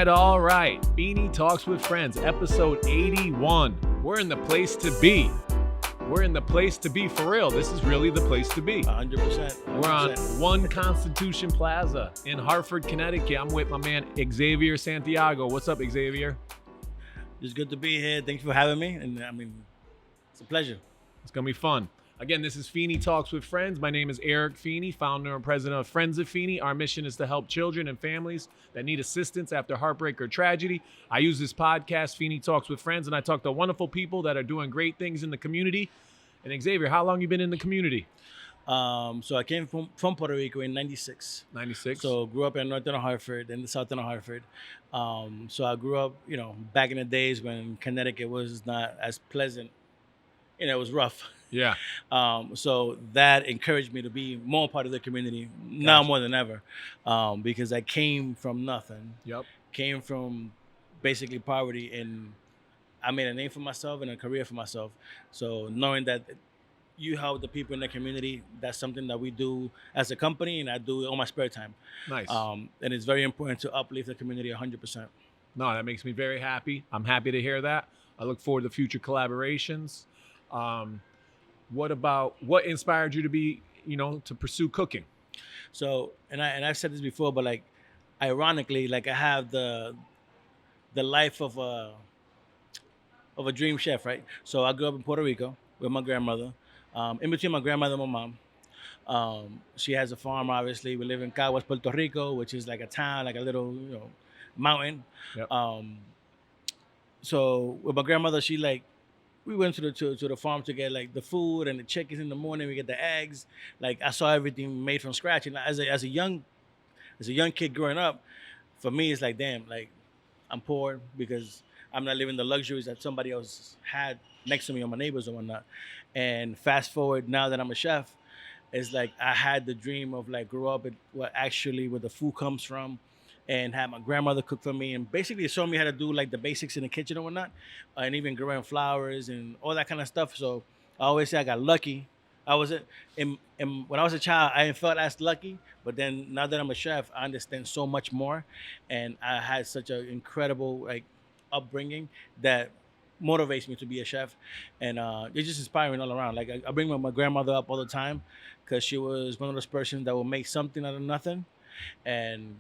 right. Feeney Talks with Friends, episode 81. We're in the place to be. We're in the place to be for real. This is really the place to be. 100%. We're on One Constitution Plaza in Hartford, Connecticut. I'm with my man Xavier Santiago. What's up, Xavier? It's good to be here. Thank you for having me. And it's a pleasure. It's going to be fun. Again, this is Feeney Talks with Friends. My name is Eric Feeney, founder and president of Friends of Feeney. Our mission is to help children and families that need assistance after heartbreak or tragedy. I use this podcast, Feeney Talks with Friends, and I talk to wonderful people that are doing great things in the community. And Xavier, how long you been in the community? So I came from Puerto Rico in 96. 96. So grew up in northern Hartford and the southern Hartford. So I grew up, back in the days when Connecticut was not as pleasant. It was rough. Yeah. So that encouraged me to be more part of the community now more than ever, because I came from nothing. Yep. Came from basically poverty, and I made a name for myself and a career for myself. So knowing that you help the people in the community, that's something that we do as a company, and I do it on my spare time. Nice. And it's very important to uplift the community 100%. No, that makes me very happy. I'm happy to hear that. I look forward to future collaborations. What inspired you to be, to pursue cooking? So, and I've said this before, but ironically, I have the life of a dream chef, right? So I grew up in Puerto Rico with my grandmother. In between my grandmother and my mom, she has a farm. Obviously, we live in Caguas, Puerto Rico, which is like a town, like a little, mountain. Yep. So with my grandmother, we went to the farm to get the food and the chickens in the morning. We get the eggs. I saw everything made from scratch. And as a young kid growing up, for me it's damn, I'm poor because I'm not living the luxuries that somebody else had next to me or my neighbors or whatnot. And fast forward now that I'm a chef, it's I had the dream of grow up at where the food comes from, and had my grandmother cook for me and basically show me how to do the basics in the kitchen and whatnot, and even growing flowers and all that kind of stuff. So I always say I got lucky. I wasn't, when I was a child, I didn't feel as lucky, but then now that I'm a chef, I understand so much more, and I had such an incredible upbringing that motivates me to be a chef, and it's just inspiring all around. I bring my grandmother up all the time because she was one of those persons that will make something out of nothing, and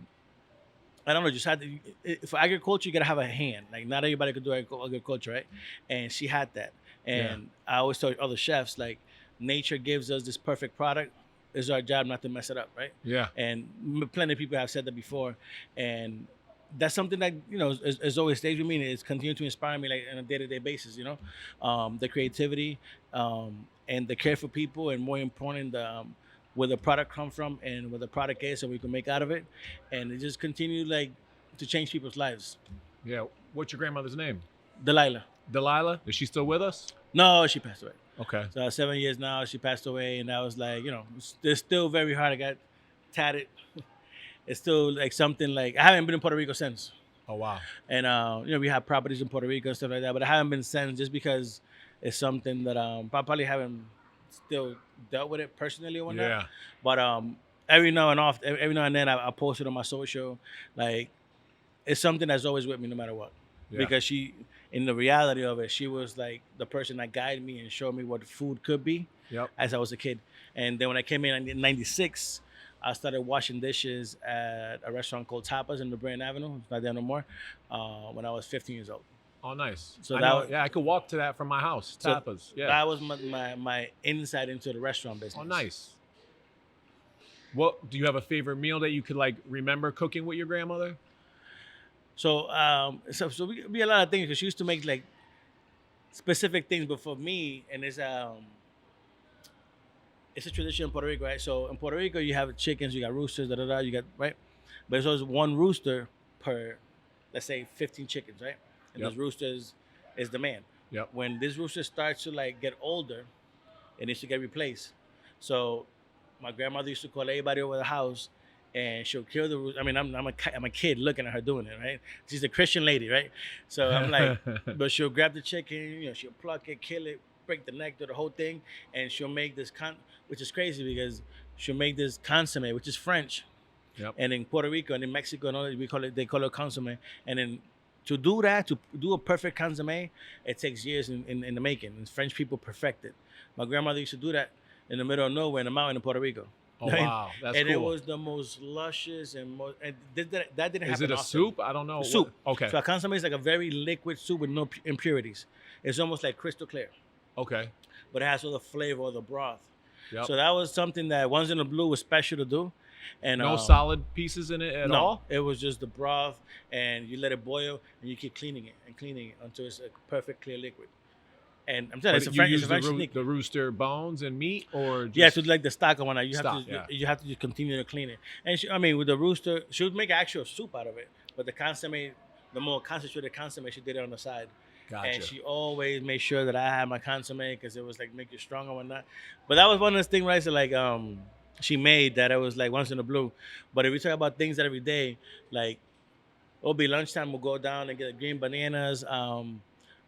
I don't know, just had to, for agriculture, you gotta have a hand. Not everybody could do agriculture, right? And she had that. And I always tell other chefs, nature gives us this perfect product. It's our job not to mess it up, right? Yeah. And plenty of people have said that before. And that's something that, is always stays with me, and it's continuing to inspire me on a day-to-day basis, the creativity, and the care for people, and more important, where the product come from and where the product is, so we can make out of it, and it just continue to change people's lives. Yeah. What's your grandmother's name? Delilah. Is she still with us? No, she passed away. Okay. So 7 years now, she passed away, and I was it's still very hard. I got tatted. It's still something I haven't been in Puerto Rico since. Oh wow. And we have properties in Puerto Rico and stuff like that, but I haven't been since, just because it's something that I probably haven't still dealt with it personally or whatnot. Yeah. But every now and then I post it on my social. It's something that's always with me no matter what. Yeah. Because she, in the reality of it, she was the person that guided me and showed me what food could be. Yep. As I was a kid. And then when I came in 96, I started washing dishes at a restaurant called Tapas in the Brand Avenue. It's not there no more. When I was 15 years old. Oh, nice. So I could walk to that from my house. Tapas. Yeah. That was my insight into the restaurant business. Oh, nice. What do you have a favorite meal that you could remember cooking with your grandmother? So so we be a lot of things, because she used to make specific things, but for me, and it's a tradition in Puerto Rico, right? So in Puerto Rico, you have chickens, you got roosters, you got, right? But it's always one rooster per, let's say, 15 chickens, right? And those roosters is the man. Yep. When this rooster starts to get older, it needs to get replaced. So my grandmother used to call everybody over the house, and she'll kill the rooster. I mean, I'm a kid looking at her doing it, right? She's a Christian lady, right? So I'm but she'll grab the chicken, she'll pluck it, kill it, break the neck, do the whole thing, and she'll make this which is crazy, because she'll make this consomme, which is French, Yep. And in Puerto Rico and in Mexico and all that, they call it consomme. And then to do that, to do a perfect consomme, it takes years in the making. And French people perfect it. My grandmother used to do that in the middle of nowhere in the mountain in Puerto Rico. Oh, wow. That's and cool. it was the most luscious and most. And that didn't happen. Is it a often. soup? I don't know. Soup. Okay. So a consomme is like a very liquid soup with no impurities. It's almost like crystal clear, Okay. but it has all the flavor of the broth. Yep. So that was something that Once in a Blue was special to do. And no solid pieces in it at all? No, it was just the broth, and you let it boil, and you keep cleaning it until it's a perfect clear liquid. And I'm telling you, But you use technique. the rooster bones and meat, or just... Yeah, so like the stock one, you have to just continue to clean it. And with the rooster, she would make actual soup out of it. But the consomme, the more concentrated consomme, she did it on the side. Gotcha. And she always made sure that I had my consomme because it was like make you strong and whatnot. But that was one of those things, right? So like she made that it was like Once in a Blue. But if we talk about things that every day, like it'll be lunchtime, we'll go down and get green bananas.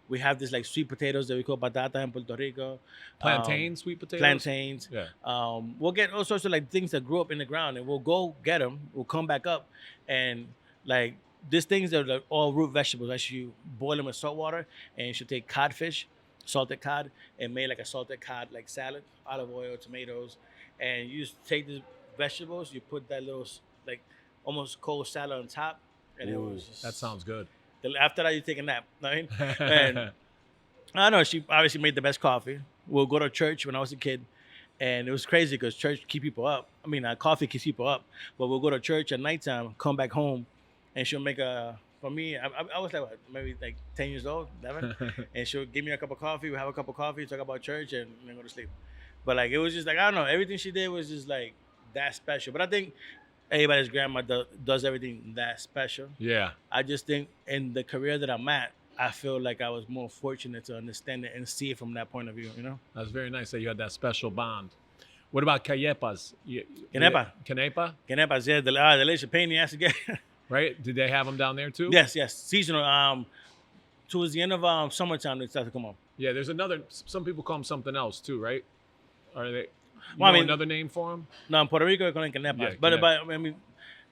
We have this like sweet potatoes that we call batata in Puerto Rico. Plantains, sweet potatoes? Plantains. Yeah. We'll get all sorts of like things that grew up in the ground, and we'll go get them. We'll come back up, and like these things are like all root vegetables. Actually, you boil them in salt water, and you should take codfish, salted cod, and make like a salted cod like salad, olive oil, tomatoes, and you just take the vegetables, you put that little like almost cold salad on top, and it was just, that sounds good. After that, you take a nap. I mean, and I don't know. She obviously made the best coffee. We'll go to church when I was a kid, and it was crazy because church keep people up. I mean, coffee keeps people up. But we'll go to church at nighttime, come back home, and she'll make for me, I was like, what, maybe like 10 years old, 11, and she'll give me a cup of coffee. We'll have a cup of coffee, talk about church, and then go to sleep. But like, it was just like, I don't know. Everything she did was just like that special. But I think everybody's grandma does everything that special. Yeah. I just think in the career that I'm at, I feel like I was more fortunate to understand it and see it from that point of view, you know? That's very nice that you had that special bond. What about cayepas? Canepa. Canepa? Canepas, yeah, delicious. Pain in the ass to get. Right? Did they have them down there too? Yes. Seasonal. Towards the end of summertime, they start to come up. Yeah, there's another, some people call them something else too, right? Are they... Well, I mean, another name for them? No, in Puerto Rico, they call it canepas. Yeah, but I mean,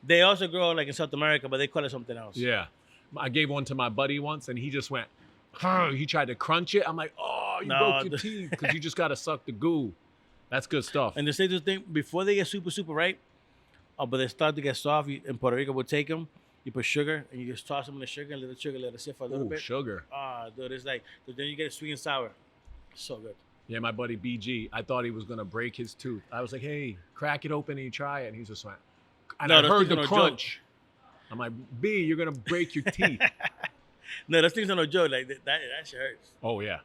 they also grow like in South America, but they call it something else. Yeah. I gave one to my buddy once, and he just went, he tried to crunch it. I'm like, oh, you broke your teeth because you just got to suck the goo. That's good stuff. And they say this thing, before they get super, super ripe, but they start to get soft, in Puerto Rico, we'll take them, you put sugar, and you just toss them in the sugar and let it sit for a little bit. Sugar. Dude, it's like, then you get it sweet and sour. So good. Yeah, my buddy BG, I thought he was going to break his tooth. I was like, hey, crack it open and you try it. And he just went, and I heard the crunch. I'm like, B, you're going to break your teeth. No, those things are no joke. Like, that shit hurts. Oh, yeah.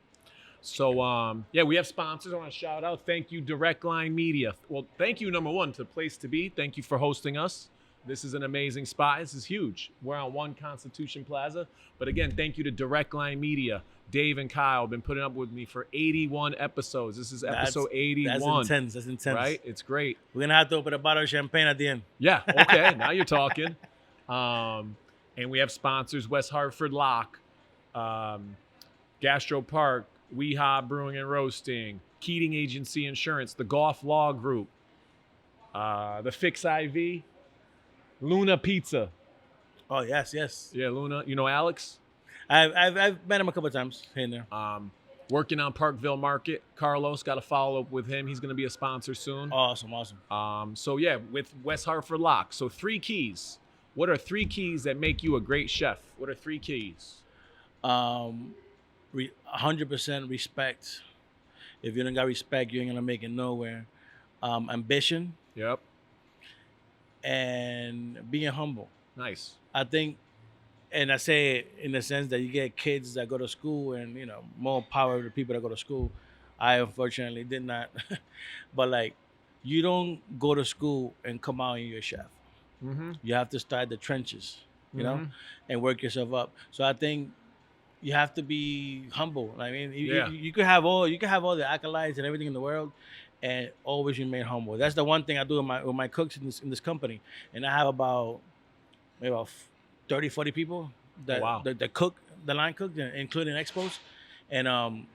So, yeah, we have sponsors I want to shout out. Thank you, Direct Line Media. Well, thank you, number one, to Place to Be. Thank you for hosting us. This is an amazing spot. This is huge. We're on 1 Constitution Plaza. But again, thank you to Direct Line Media. Dave and Kyle have been putting up with me for 81 episomes. This is episode 81. That's intense. Right? It's great. We're going to have to open a bottle of champagne at the end. Yeah. Okay. Now you're talking. And we have sponsors, West Hartford Lock, Gastro Park, Weehaw Brewing and Roasting, Keating Agency Insurance, the Golf Law Group, the Fix IV, Luna Pizza. Oh, yes. Yeah, Luna. You know Alex? I've met him a couple of times here and there. Working on Parkville Market. Carlos, got to follow up with him. He's going to be a sponsor soon. Awesome. So, yeah, with West Hartford Lock. So 3 keys. What are 3 keys that make you a great chef? What are 3 keys? 100% respect. If you don't got respect, you ain't going to make it nowhere. Ambition. Yep. And being humble. Nice. I think, and I say it in the sense that you get kids that go to school and, more power to people that go to school. I unfortunately did not. But like, you don't go to school and come out and you're a chef. Mm-hmm. You have to start the trenches, you know, and work yourself up. So I think you have to be humble. I mean, you could have all the accolades and everything in the world, and always remain humble. That's the one thing I do with my cooks in this company. And I have maybe about 30, 40 people that cook, the line cook, including expos. And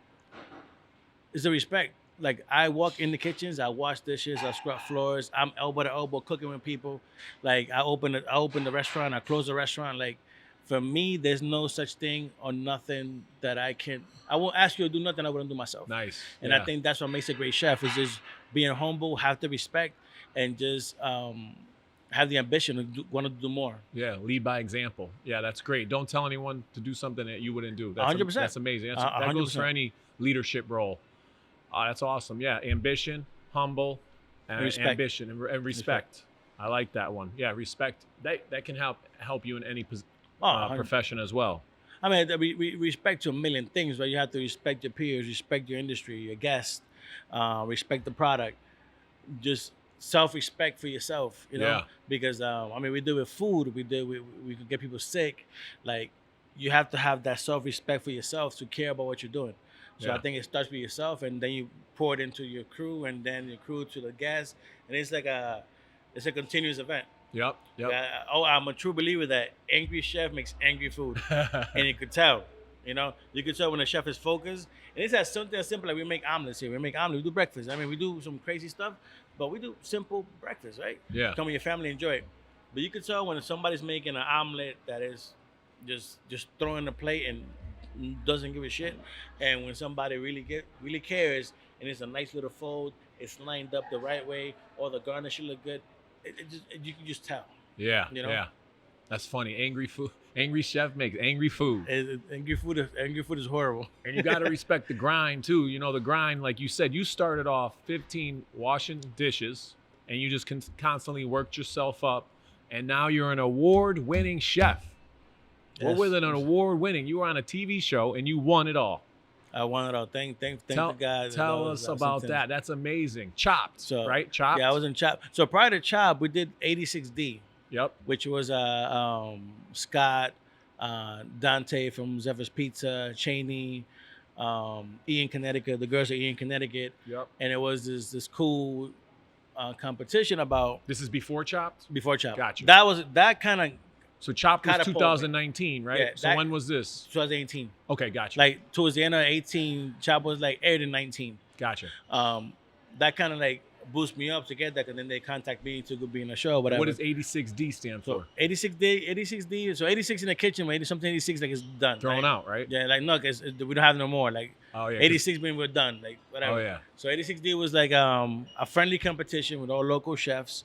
it's the respect. like I walk in the kitchens, I wash dishes, I scrub floors, I'm elbow to elbow cooking with people. Like I open the restaurant, I close the restaurant. Like for me, there's no such thing or nothing that I won't ask you to do nothing I wouldn't do myself. Nice. And I think that's what makes a great chef is just being humble, have the respect, and just have the ambition to want to do more. Yeah, lead by example. Yeah, that's great. Don't tell anyone to do something that you wouldn't do. That's 100%. That's amazing. That goes for 100%. any leadership role. That's awesome. Yeah, ambition, humble, and Respect. ambition and respect. I like that one. Yeah, respect. That can help you in any profession as well. I mean, we respect to a million things, but you have to respect your peers, respect your industry, your guests, respect the product. Just self-respect for yourself, you know. Yeah. Because I mean, we do with food. We could get people sick. Like you have to have that self-respect for yourself to care about what you're doing. So Yeah. I think it starts with yourself, and then you pour it into your crew, and then your crew to the guests, and it's a continuous event. Yep. I'm a true believer that angry chef makes angry food, and you could tell. You know, you could tell when the chef is focused. And it's something as simple like we make omelets here. We do breakfast. I mean, we do some crazy stuff, but we do simple breakfast, right? Yeah. Come with your family, enjoy it. But you could tell when somebody's making an omelet that is just throwing the plate and doesn't give a shit, and when somebody really cares and it's a nice little fold, it's lined up the right way, or the garnish should look good. You can just tell. Yeah. You know? Yeah. That's funny. Angry chef makes angry food. Angry food is horrible. And you got to respect the grind too. You know, the grind, like you said, you started off 15 washing dishes and you just constantly worked yourself up. And now you're an award-winning chef. Yes. What was it, an award-winning? You were on a TV show and you won it all. I won it all. Thank the guys. Tell us about that. That's amazing. Chopped, right? Chopped? Yeah, I was in Chopped. So prior to Chopped, we did 86D. Yep. Which was Scott, Dante from Zephyr's Pizza, Cheney, Ian Connecticut. The girls are Ian Connecticut. Yep. And it was this cool competition about. This is before Chopped? Before Chopped. Gotcha. That kind of. So Chopped was catapult 2019, right? Yeah, so when was this? 2018. Okay, gotcha. Like towards the end of 18, Chopped was like aired in 19. Gotcha. That kind of like boost me up to get that, and then they contact me to go be in a show, whatever. What does 86D stand for? 86D. So 86 in the kitchen, 86 like it's done. Thrown right? out, right? Yeah, like no, we don't have no more. Like 86 means we're done. Like whatever. Oh yeah. So 86D was like a friendly competition with all local chefs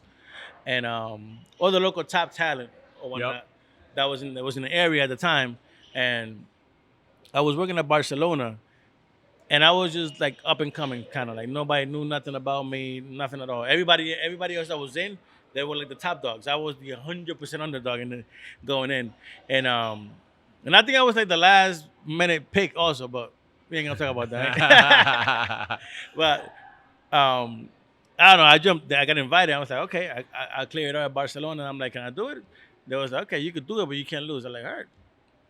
and all the local top talent or whatnot. Yep. That was in the area at the time, and I was working at Barcelona. And I was just like up and coming, kind of like nobody knew nothing about me, nothing at all. Everybody else that was in, they were like the top dogs. I was the 100% underdog going in, and I think I was like the last minute pick also, but we ain't gonna talk about that. But I don't know. I got invited. I was like, okay, I cleared out at Barcelona. I'm like, can I do it? They was like, okay, you could do it, but you can't lose. I'm like, all right.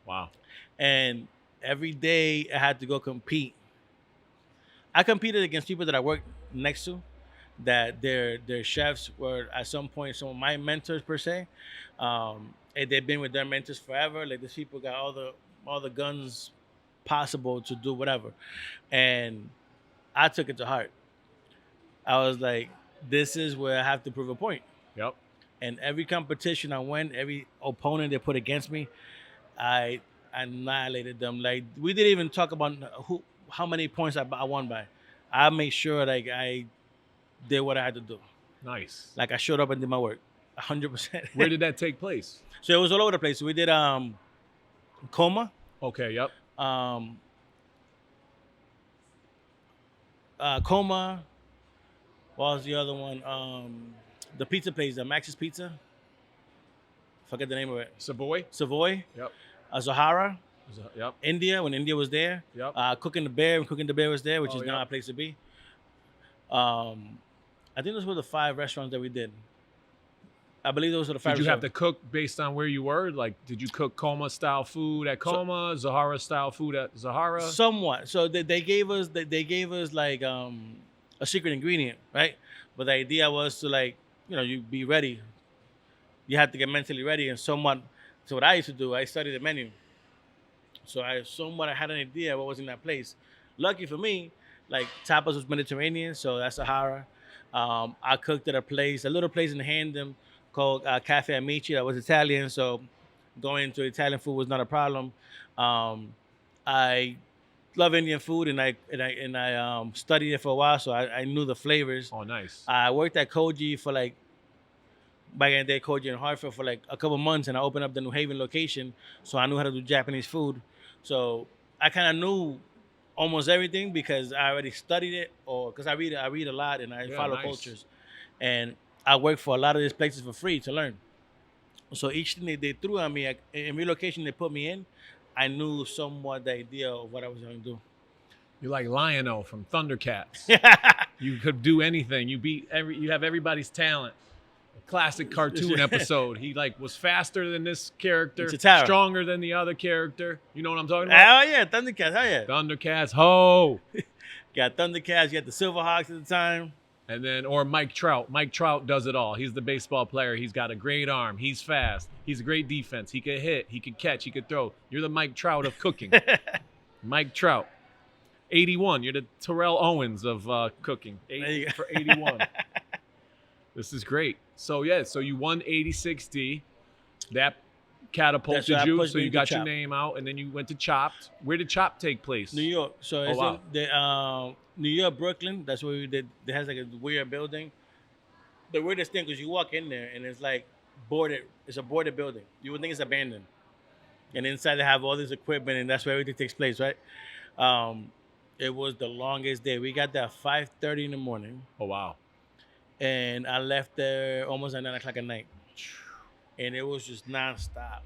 Wow. And every day I had to go compete. I competed against people that I worked next to, that their chefs were at some point some of my mentors per se. And they've been with their mentors forever. Like these people got all the guns possible to do whatever, and I took it to heart. I was like, this is where I have to prove a point. Yep. And every competition I went, every opponent they put against me, I annihilated them. Like we didn't even talk about how many points I won by. I made sure like I did what I had to do. Nice. Like I showed up and did my work, 100%. Where did that take place? So it was all over the place. We did Coma. Okay. Yep. Coma. What was the other one? The pizza place, the Max's Pizza. Forget the name of it. Savoy. Yep. Yep. Zahara. Yep. India, when India was there. Yep. Cooking the Bear, when Cooking the Bear was there, which is yep. now a place to be. I think those were the 5 restaurants that we did. I believe those were the 5 Did you have restaurants. to cook based on where you were? Like, did you cook Coma style food at Coma, Zahara style food at Zahara? Somewhat. So they gave us like a secret ingredient, right? But the idea was to like, you be ready. You had to get mentally ready, and somewhat. So what I used to do, I studied the menu. So I had an idea what was in that place. Lucky for me, Like tapas was Mediterranean, so that's Sahara. I cooked at a little place in Handem called Cafe Amici that was Italian, so going to Italian food was not a problem. Um, I love Indian food, and I studied it for a while, so I knew the flavors. Oh, nice. I worked at Koji for like back in the day, Koji in Hartford for like a couple months, and I opened up the New Haven location, so I knew how to do Japanese food. So I kind of knew almost everything because I already studied it, or because I read a lot and I follow nice. cultures, and I work for a lot of these places for free to learn. So each thing they threw at me in relocation they put me in, I knew somewhat the idea of what I was going to do. You're like Lionel from Thundercats. You could do anything. You have everybody's talent. A classic cartoon episode. He like was faster than this character, stronger than the other character. You know what I'm talking about? Oh yeah, Thundercats. Oh yeah. Thundercats. Ho. Got Thundercats. You got the Silverhawks at the time. And then, or Mike Trout. Mike Trout does it all. He's the baseball player. He's got a great arm. He's fast. He's a great defense. He could hit. He could catch. He could throw. You're the Mike Trout of cooking. Mike Trout. 81. You're the Terrell Owens of cooking. For 81. This is great. So, yeah. So you won 86D. That catapulted you. So you got your name out. And then you went to Chopped. Where did Chopped take place? New York. So it's in the New York, Brooklyn. That's where we did. It has like a weird building. The weirdest thing is you walk in there and it's like boarded. It's a boarded building. You would think it's abandoned. And inside they have all this equipment, and that's where everything takes place, right? It was the longest day. We got there at 5:30 in the morning. Oh wow! And I left there almost at 9 o'clock at night. And it was just nonstop.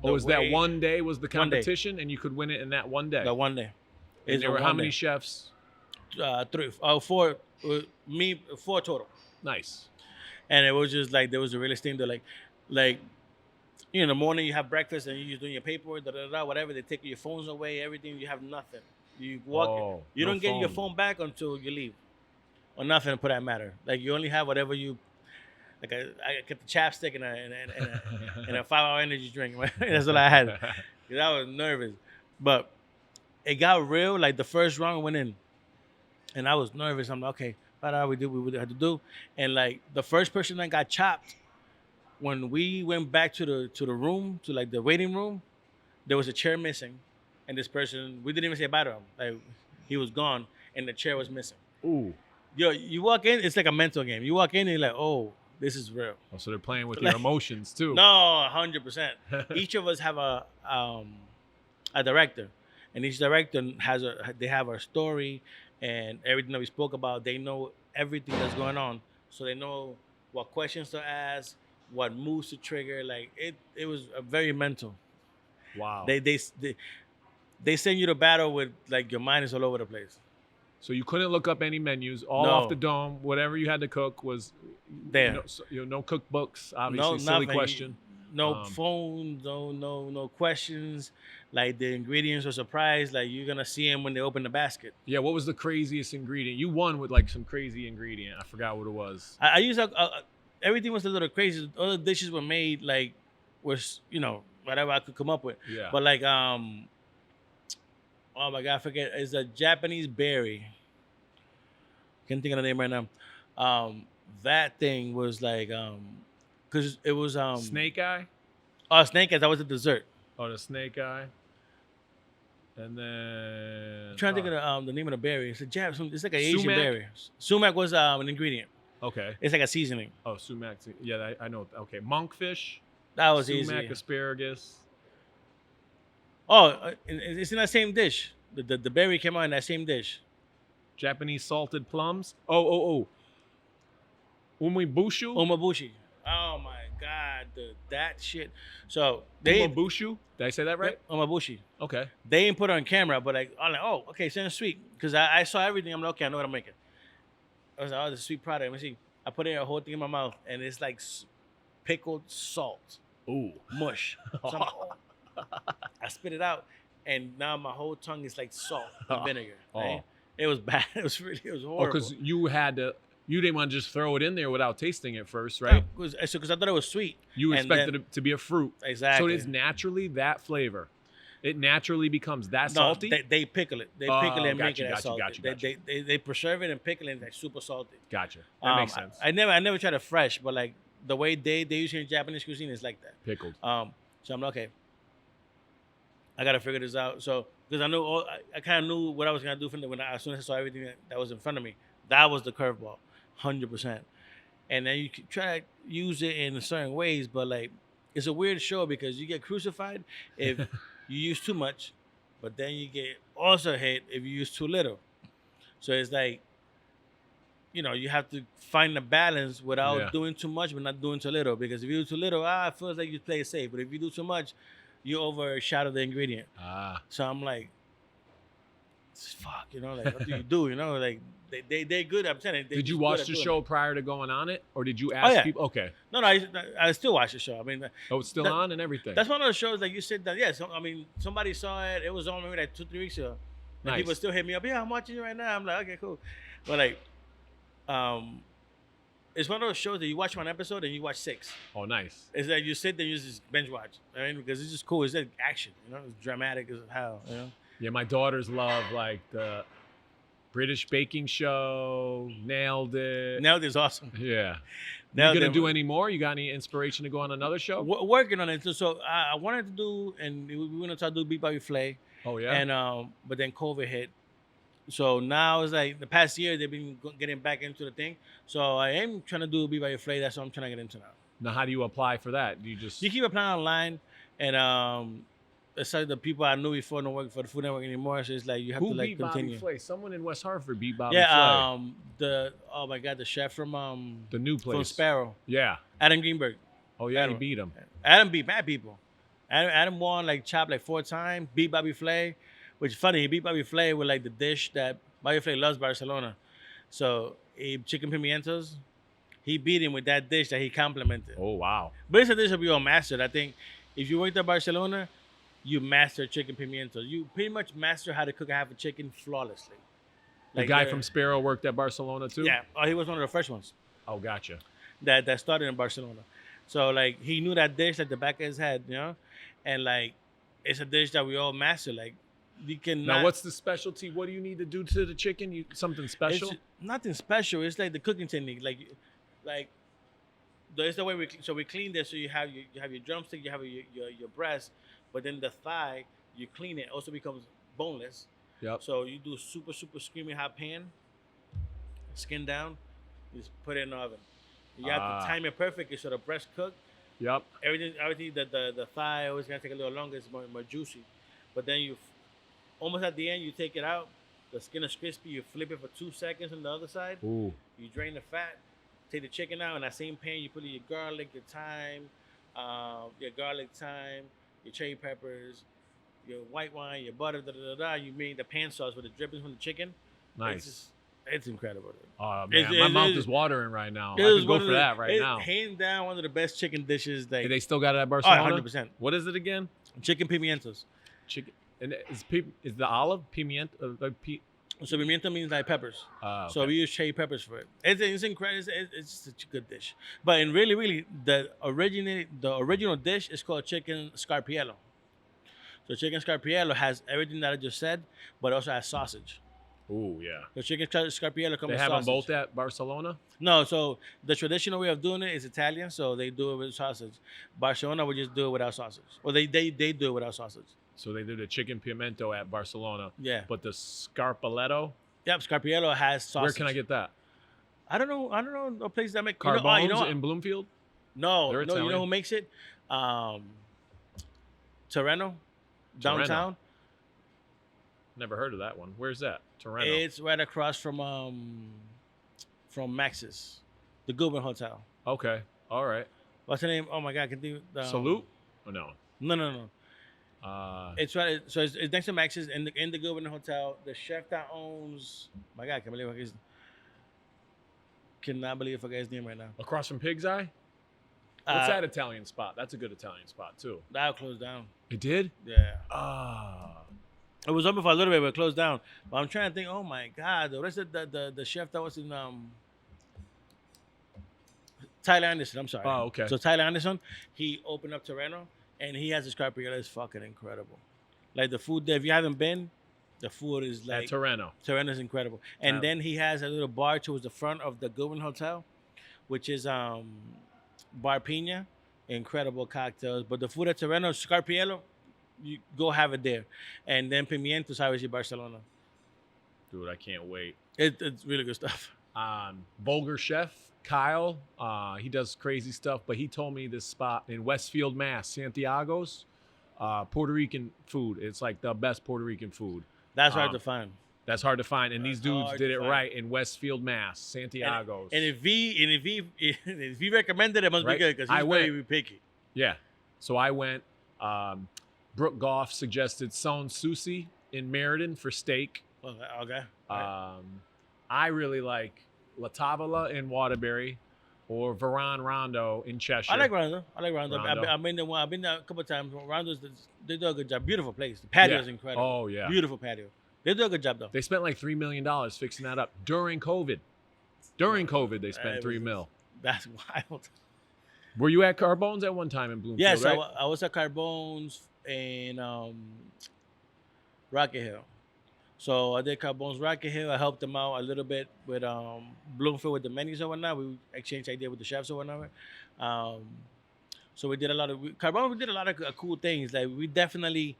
Was that one day was the competition, and you could win it in that one day? That one day. And there were how many chefs? 4 total. Nice. And it was just like there was a realist thing that like in the morning you have breakfast and you're doing your paperwork, whatever. They take your phones away, everything. You have nothing. You walk. You don't get your phone back until you leave, or nothing for that matter. Like you only have whatever you. Like I get the chapstick and a 5-hour energy drink. That's what I had. Because I was nervous, but it got real. Like the first round went in, and I was nervous. I'm like, okay, what we do? We had to do, and like the first person that got chopped, when we went back to the room, to like the waiting room, there was a chair missing, and this person, we didn't even say bye to him. Like he was gone, and the chair was missing. Ooh. Yo, you walk in, it's like a mental game. You walk in and you're like, oh, this is real. Oh, so they're playing with your emotions too. No, 100%. Each of us have a director, and each director they have a story and everything that we spoke about. They know everything that's going on, so they know what questions to ask, what moves to trigger. Like it was very mental. Wow. They send you to battle with like your mind is all over the place. So you couldn't look up any menus, off the dome. Whatever you had to cook was there. No cookbooks, obviously. Silly question. No phones, no questions. Like the ingredients were surprised. Like you're gonna see them when they open the basket. Yeah, what was the craziest ingredient? You won with like some crazy ingredient. I forgot what it was. I used everything was a little crazy. All the dishes were made like was whatever I could come up with. Yeah. But like oh my God, I forget. It's a Japanese berry. Can't think of the name right now. That thing was like, because it was snake eye. Oh, snake eye. That was the dessert. Oh, the snake eye. And then I'm trying to think of the name of the berry. It's like an Asian berry. Sumac was an ingredient. Okay. It's like a seasoning. Oh, sumac. Yeah, I know. Okay, monkfish. That was sumac, easy. Asparagus. Oh, it's in that same dish. The berry came out in that same dish. Japanese salted plums. Oh. Umibushu. Umabushi. Oh my God, that shit. So Umabushu. Did I say that right? Umabushi. Okay. They didn't put it on camera, but like, I'm like, oh, okay, sounds sweet. Because I saw everything. I'm like, okay, I know what I'm making. I was like, oh, this is a sweet product. Let me see. I put a whole thing in my mouth, and it's like pickled salt. Ooh. Mush. So I spit it out, and now my whole tongue is like salt and vinegar. Right? It was bad. It was horrible. Because you didn't want to just throw it in there without tasting it first, right? Because I thought it was sweet. You expected it to be a fruit. Exactly. So it is naturally that flavor. It naturally becomes that No, salty? they pickle it. They Oh, pickle it and make gotcha, it that gotcha, salty. gotcha. They preserve it and pickle it and like super salty. Gotcha. That makes sense. I never tried it fresh, but like the way they use it in Japanese cuisine is like that. Pickled. So I'm like, okay, I gotta figure this out. So because I kind of knew what I was gonna do as soon as I saw everything that was in front of me. That was the curveball, 100%. And then you can try to use it in certain ways, but like it's a weird show because you get crucified if you use too much, but then you get also hit if you use too little. So it's like, you have to find a balance without doing too much but not doing too little. Because if you do too little, it feels like you play it safe. But if you do too much, you overshadow the ingredient. So I'm like, fuck, like what do you do? Like they're good. I'm saying. Did you watch the show prior to going on it, or did you ask people? Okay. No, I still watch the show. I mean, it's still on and everything. That's one of the shows that you sit down. Yeah, I mean, somebody saw it. It was on maybe like 2-3 weeks ago. And people still hit me up. Yeah, I'm watching it right now. I'm like, okay, cool. But like, it's one of those shows that you watch one episode and you watch 6. Oh, nice. It's like you sit there and you just binge watch. I mean, because it's just cool. It's like action. It's dramatic as hell. Yeah, my daughters love like the British baking show. Nailed It. Nailed It is awesome. Yeah. You gonna do any more? You got any inspiration to go on another show? Working on it. So I wanted to do, and we were gonna try to do Beat by Flay. Oh yeah. And but then COVID hit. So now it's like the past year they've been getting back into the thing. So I am trying to do Beat by Flay. That's what I'm trying to get into now. Now, how do you apply for that? You keep applying online, and it's like the people I knew before don't work for the Food Network anymore. So it's like you have to like continue. Bobby Flay? Someone in West Hartford beat Bobby Flay. Oh my God, the chef from the new place from Sparrow. Yeah. Adam Greenberg. Oh yeah, he beat him. Adam beat mad people. Adam won like chopped like 4 times. Beat Bobby Flay, which is funny. He beat Bobby Flay with like the dish that Bobby Flay loves, Barcelona. So Chicken Pimentos. He beat him with that dish that he complimented. Oh wow! But it's a dish that we all mastered. I think if you worked at Barcelona, you master chicken pimientos. You pretty much master how to cook half a chicken flawlessly. The guy from Sparrow worked at Barcelona too? Yeah. Oh, he was one of the first ones. Oh, gotcha. That started in Barcelona. So, like, he knew that dish like the back of his head, And, like, it's a dish that we all master. Like, you can. Now, what's the specialty? What do you need to do to the chicken? Something special? It's nothing special. It's like the cooking technique. Like, it's the way we clean this. So you have your drumstick, you have your breast, but then the thigh, you clean it. Also becomes boneless. Yep. So you do super screaming hot pan, skin down, you just put it in the oven. You have to time it perfectly so the breast cook. Yep. Everything the thigh always gonna take a little longer. It's more juicy, but then you almost at the end you take it out. The skin is crispy. You flip it for 2 seconds on the other side. Ooh. You drain the fat. Take the chicken out in that same pan. You put in your garlic, your thyme, your cherry peppers, your white wine, your butter, You made the pan sauce with the drippings from the chicken. Nice. It's incredible. Oh man, my mouth is watering right now. I could go for that right now. Hands down, one of the best chicken dishes. They still got it at Barcelona. 100%. What is it again? Chicken pimientos. Chicken. And is the olive pimiento? So pimiento means like peppers. Okay. So we use cherry peppers for it. It's incredible. It's such a good dish. But in really, the original dish is called chicken scarpiello. So chicken scarpiello has everything that I just said, but also has sausage. Oh yeah. The chicken scarpiello comes with sausage. They have them both at Barcelona? No. So the traditional way of doing it is Italian. So they do it with sausage. Barcelona would just do it without sausage. Or they do it without sausage. So they do the chicken pimento at Barcelona. Yeah. But the scarpaletto? Yep, scarpiello has sausage. Where can I get that? I don't know a place that make Carbone's in Bloomfield? No, you know who makes it? Terreno, downtown. Never heard of that one. Where's that? Terreno. It's right across from Max's, the Goodwin Hotel. Okay. All right. What's the name? Oh my God, I can do Salute? Or no? No. It's right. So it's next to Max's in the Goodwin Hotel. The chef that owns, my God, cannot believe I forget his name right now. Across from Pig's Eye? What's that Italian spot? That's a good Italian spot too. That closed down. It did? Yeah. It was open for a little bit, but it closed down. But I'm trying to think. Oh my God, the rest of the chef that was in Tyler Anderson. I'm sorry. Oh, okay. So Tyler Anderson, he opened up Terreno, and he has a scarpiello. It's fucking incredible. Like the food there, if you haven't been, the food is At like Torreno. Torreno's incredible. And Um, then he has a little bar towards the front of the Goodwin Hotel, which is Bar Pina, incredible cocktails. But the food at Torreno, Scarpiello, you go have it there. And then Pimientos, obviously Barcelona. Dude, I can't wait. It's really good stuff. Vulgar Chef Kyle, he does crazy stuff, but he told me this spot in Westfield, Mass, Santiago's, Puerto Rican food. It's like the best Puerto Rican food. That's hard to find. That's hard to find, and these That's dudes hard did to it find. right in Westfield, Mass, Santiago's. And if he recommended it, must Right. be good because I he's went. very picky. Yeah. So I went. Brooke Goff suggested Son Sushi in Meriden for steak. Okay. I really like La Tavola in Waterbury or Varan Rondo in Cheshire. I like Rondo. Rondo. I've been there. I've been there a couple of times. Rondo's they do a good job. Beautiful place. The patio is Yeah. incredible. Oh, yeah. Beautiful patio. They do a good job though. They spent like $3 million fixing that up during COVID. During COVID, they spent It $3 was- million. That's wild. Were you at Carbone's at one time in Bloomfield? Yes, right? I was at Carbone's in Rocket Hill. So I did Carbone's Rocket Hill. I helped them out a little bit with Bloomfield with the menus and whatnot. We exchanged ideas with the chefs and whatnot. So we did a lot of Carbone. We did a lot of cool things. Like we definitely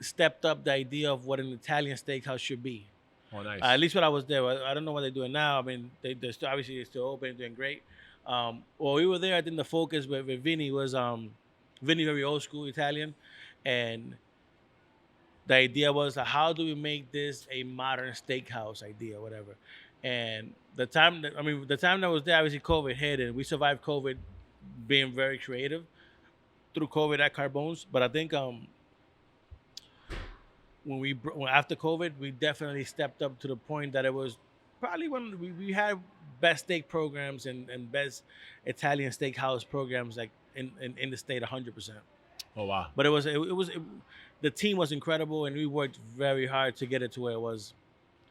stepped up the idea of what an Italian steakhouse should be. Oh, nice. At least when I was there. I don't know what they're doing now. I mean, they're still, obviously they're still open, doing great. Well, we were there. I think the focus with Vinny was Vinny, very old school Italian, and the idea was how do we make this a modern steakhouse idea, whatever. And the time that I was there, obviously COVID hit, and we survived COVID, being very creative through COVID at Carbone's. But I think when after COVID, we definitely stepped up to the point that it was probably when we had best steak programs and best Italian steakhouse programs like in the state 100%. Oh, wow. But the team was incredible, and we worked very hard to get it to where it was.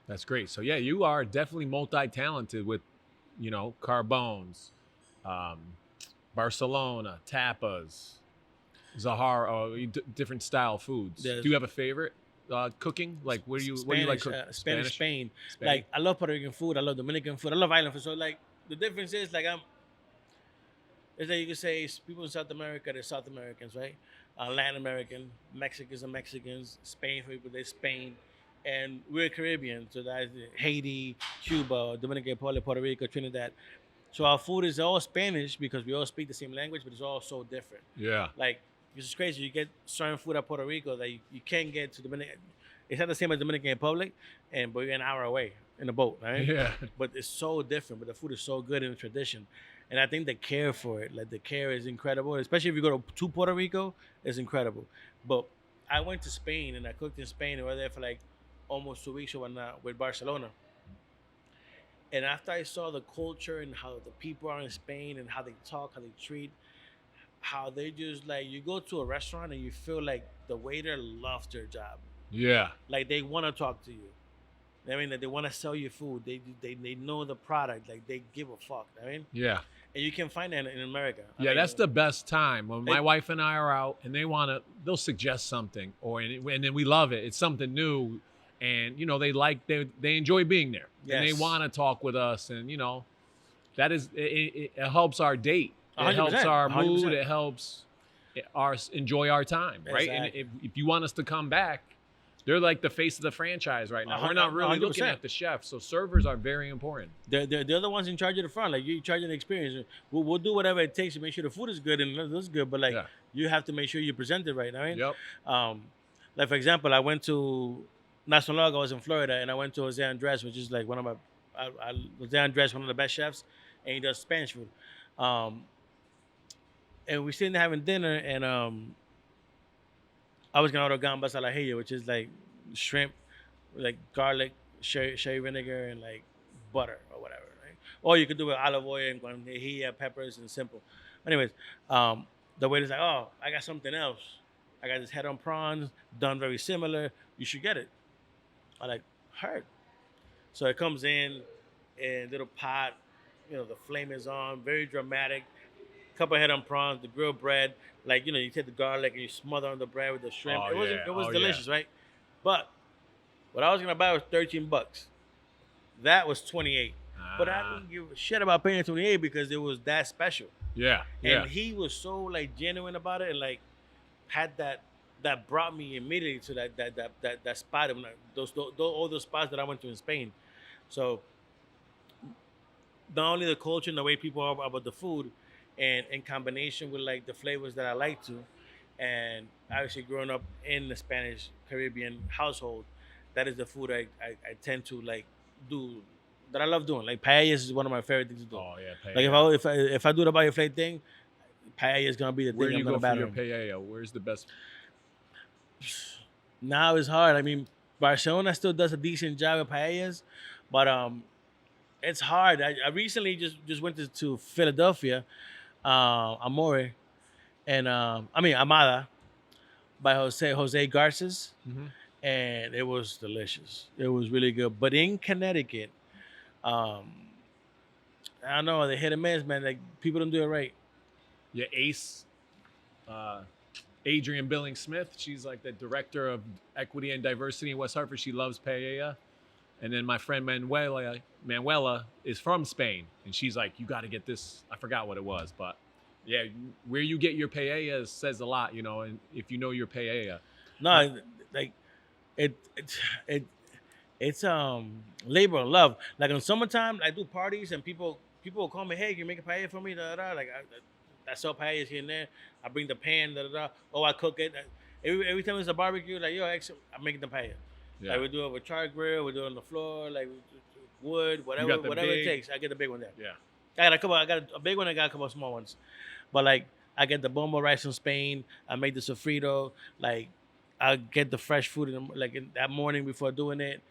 That's great. So, yeah, you are definitely multi-talented with, Carbone's, Barcelona, tapas, Zahara, different style foods. Yes. Do you have a favorite cooking? Like, what do you like cook? Spanish, Spain. Spain. Like, I love Puerto Rican food. I love Dominican food. I love island food. So, like, the difference is, like, it's like you could say people in South America, they're South Americans, right? Latin American, Mexicans are Mexicans, Spain for people, they're Spain. And we're Caribbean, so that's Haiti, Cuba, Dominican Republic, Puerto Rico, Trinidad. So our food is all Spanish because we all speak the same language, but it's all so different. Yeah. Like, this is crazy. You get certain food at Puerto Rico that you can't get to Dominican. It's not the same as Dominican Republic, but you're an hour away in a boat, right? Yeah. But it's so different. But the food is so good in the tradition. And I think the care for it, like the care is incredible. Especially if you go to Puerto Rico, it's incredible. But I went to Spain and I cooked in Spain and we were there for like almost 2 weeks or whatnot with Barcelona. And after I saw the culture and how the people are in Spain and how they talk, how they treat, how they just like, you go to a restaurant and you feel like the waiter loves their job. Yeah. Like they want to talk to you. I mean, like they want to sell you food. They know the product. Like they give a fuck. I mean, Yeah. and you can find that in America. I Yeah, mean, that's the best time when my It- wife and I are out and they'll suggest something and then we love it. It's something new, and they enjoy being there and they Yes. want to talk with us, and that is it helps our date. It 100%, helps our mood. 100%. It helps enjoy our time, right? And Exactly. if you want us to come back, they're like the face of the franchise right now. We're not really looking 100%. at the chef, so servers are very important. They're the ones in charge of the front. Like you're in charge of the experience. We'll do whatever it takes to make sure the food is good and it looks good. But like Yeah. you have to make sure you present it right. I mean, Yep. like for example, I went to not so long ago. I was in Florida and I went to Jose Andres, which is like one of my Jose Andres, one of the best chefs, and he does Spanish food. And we sitting there having dinner, and I was gonna order gambas al ajillo, which is like shrimp, like garlic, sherry vinegar, and like butter or whatever, right? Or you could do it olive oil and guajillo, peppers, and simple. Anyways, the waiter's like, "Oh, I got something else. I got this head-on prawns done very similar. You should get it." I like, heard. So it comes in a little pot, the flame is on, very dramatic. couple head on prawns, the grilled bread. Like, you take the garlic and you smother on the bread with the shrimp. Oh, It was yeah. delicious, right? But what I was gonna buy was $13. That was 28. But I didn't give a shit about paying 28 because it was that special. Yeah. And he was so like genuine about it, and like had that brought me immediately to that spot. All those spots that I went to in Spain. So not only the culture and the way people are about the food, and in combination with like the flavors that I like to, and obviously growing up in the Spanish Caribbean household, that is the food I tend to like do, that I love doing. Like paella is one of my favorite things to do. Oh yeah, Like if I do the Valle Flay thing, paella is gonna be the Where do thing you I'm go gonna for your battle. paella? Where's the best? Now it's hard. I mean, Barcelona still does a decent job with paellas, but it's hard. I recently just went to Philadelphia, Amore, and Amada by Jose Garces, Mm-hmm. and it was delicious. It was really good. But in Connecticut, I don't know, they hit and miss, man. Like people don't do it right. Yeah, Ace, Adrian Billing Smith. She's like the director of equity and diversity in West Hartford. She loves paella. And then my friend Manuela is from Spain, and she's like, you got to get this. I forgot what it was, but yeah, where you get your paella says a lot, and if you know your paella. No, like it's labor of love. Like in summertime, I do parties and people will call me, hey, can you make a paella for me? Da, da, da. Like I sell paellas here and there. I bring the pan, da, da, da. Oh, I cook it. Every time it's a barbecue, like I'm making the paella. Yeah. Like we do it with char grill, we do it on the floor, like wood, whatever it takes. I get the big one there. Yeah. I got a big one. I got a couple of small ones, but like I get the bombo rice from Spain. I make the sofrito. Like I get the fresh food in that morning before doing it.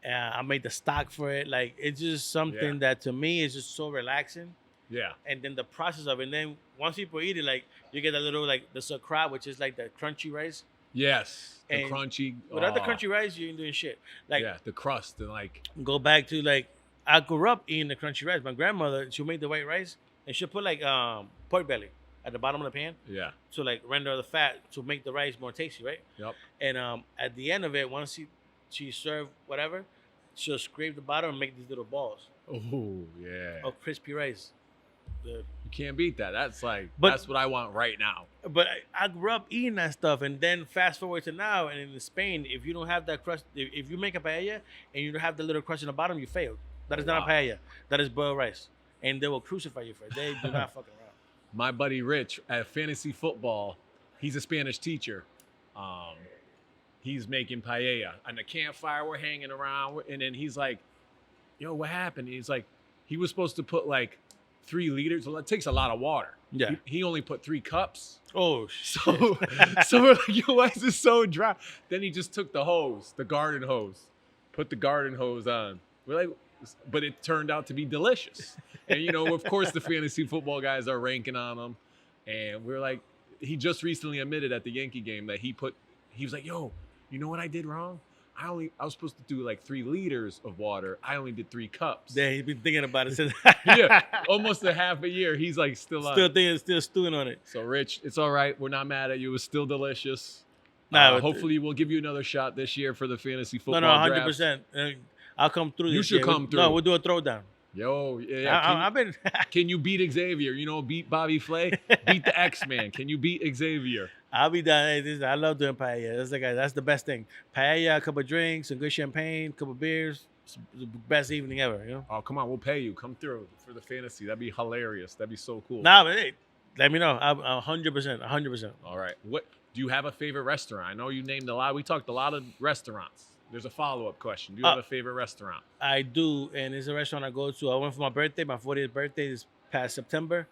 I make the stock for it. Like it's just something that to me is just so relaxing. Yeah. And then the process of it. And then once people eat it, like you get a little like the sakra, which is like the crunchy rice. Yes. The And crunchy. Without the crunchy rice, you ain't doing shit. Like the crust and like. Go back to like I grew up eating the crunchy rice. My grandmother, she'll make the white rice and she'll put like pork belly at the bottom of the pan. Yeah. To like render the fat to make the rice more tasty, right? Yep. And at the end of it, once she served whatever, she'll scrape the bottom and make these little balls. Oh yeah. Of crispy rice. You can't beat that. That's that's what I want right now. But I grew up eating that stuff, and then fast forward to now, and in Spain, if you don't have that crust, if you make a paella and you don't have the little crust in the bottom, you failed. That is not a paella. That is boiled rice, and they will crucify you for it. They do not fucking around. My buddy Rich at fantasy football, he's a Spanish teacher. He's making paella, and the campfire we're hanging around, and then he's like, "Yo, what happened?" He's like, he was supposed to put like 3 liters. Well, it takes a lot of water. Yeah. He only put 3 cups. Oh, shit. So we're like, yo, why is this so dry? Then he just took the garden hose, put the garden hose on. We're like, but it turned out to be delicious. And, of course, the fantasy football guys are ranking on him. And we're like, he just recently admitted at the Yankee game that he was like, yo, you know what I did wrong? I was supposed to do like 3 liters of water. I only did 3 cups. Yeah, he's been thinking about it since. Yeah, almost a half a year. He's like still stewing on it. So Rich, it's all right. We're not mad at you. It was still delicious. Nah, hopefully we'll give you another shot this year for the fantasy football. No, 100%. I'll come through. You should come through. No, we'll do a throwdown. Yo, yeah. Can you beat Xavier? Beat Bobby Flay. Beat the X-Man. Can you beat Xavier? I'll be down. I love doing paella. That's the best thing. Paella, a couple of drinks, some good champagne, a couple of beers. It's the best evening ever. Oh, come on. We'll pay you. Come through for the fantasy. That'd be hilarious. That'd be so cool. Nah, but hey, let me know. I'm 100%. 100%. All right. What do you have a favorite restaurant? I know you named a lot. We talked a lot of restaurants. There's a follow-up question. Do you have a favorite restaurant? I do, and it's a restaurant I go to. I went for my birthday. My 40th birthday is past September.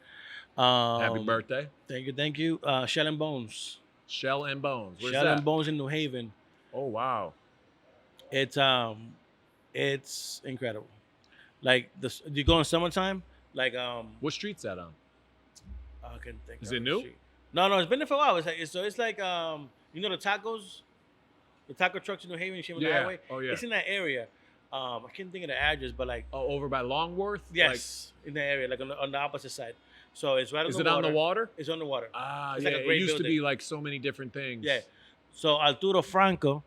Happy birthday. Thank you. Shell and Bones. Shell and Bones. Where's Shell that? and Bones in New Haven. Oh, wow. It's incredible. Like you go in summertime, like what street's that on? I can think. Is it new? Street. No, it's been there for a while. It's like the tacos, the taco trucks in New Haven, on the highway. Oh yeah. It's in that area. I can't think of the address, but like over by Longworth. Yes, in the area, like on the opposite side. So it's right on Is the it water. on the water? It's on the water. Ah, It's yeah. like a It great used to building. be like so many different things. Yeah. So Arturo Franco,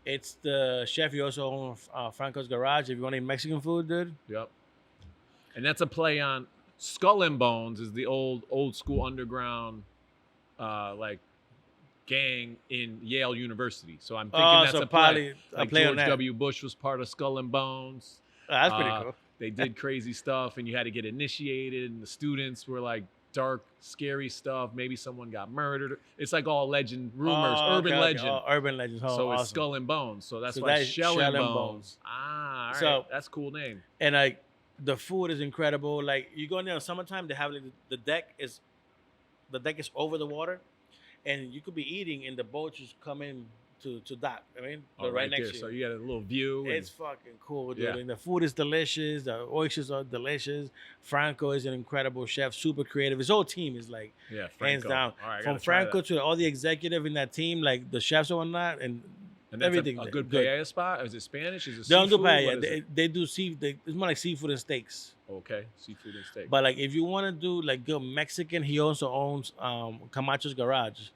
it's the chef. He also owns Franco's Garage. If you want to eat Mexican food, dude. Yep. And that's a play on Skull and Bones is the old school underground like gang in Yale University. So I'm thinking that's so a probably play. a Like play on George that. W. Bush was part of Skull and Bones. That's pretty cool. They did crazy stuff, and you had to get initiated, and the students were like dark, scary stuff. Maybe someone got murdered. It's like all legend, rumors, urban legend. Oh, urban legends. Oh, So awesome. it's Skull and Bones. So that's So why that's Shell and Bones. Ah, all right. So- That's a cool name. And like the food is incredible. Like you go in there in summertime, they have like, the deck is over the water, and you could be eating, and the boats just come in to dock. I mean, they're right next there. to you. So you got a little view. and- It's fucking cool, dude. Yeah. And the food is delicious. The oysters are delicious. Franco is an incredible chef, super creative. His whole team is like yeah, Franco. hands down. All right, I From gotta try Franco that. to all the executive in that team, like the chefs and whatnot, and And that's everything. a good paella spot. Is it Spanish? Is it They don't do seafood? What paella. is it? They do it's more like seafood and steaks. Okay, seafood and steak. But like if you want to do like good Mexican, he also owns Camacho's Garage.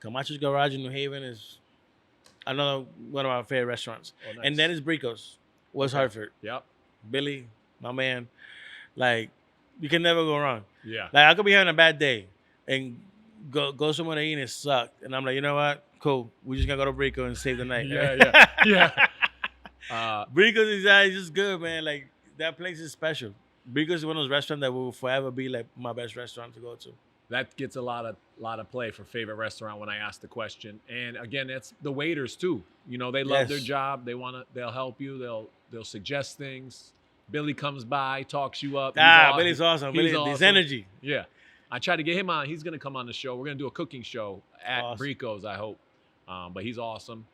Camacho's Garage in New Haven is another one of our favorite restaurants. Oh, nice. And then it's Bricco's, West Hartford. Yep. Billy, my man. Like you can never go wrong. Yeah. Like I could be having a bad day and go somewhere to eat and it sucked. And I'm like, you know what? Cool. We're just gonna go to Bricco and save the night. Yeah. Bricco's is just good, man. Like that place is special. Bricco's is one of those restaurants that will forever be like my best restaurant to go to. That gets a lot of play for favorite restaurant when I ask the question. And again, it's the waiters too. You know, they love their Yes. job. They'll help you. They'll suggest things. Billy comes by, talks you up. Billy's awesome. Billy, his energy. Yeah. I tried to get him on. He's going to come on the show. We're going to do a cooking show at Awesome. Bricco's, I hope. But he's awesome.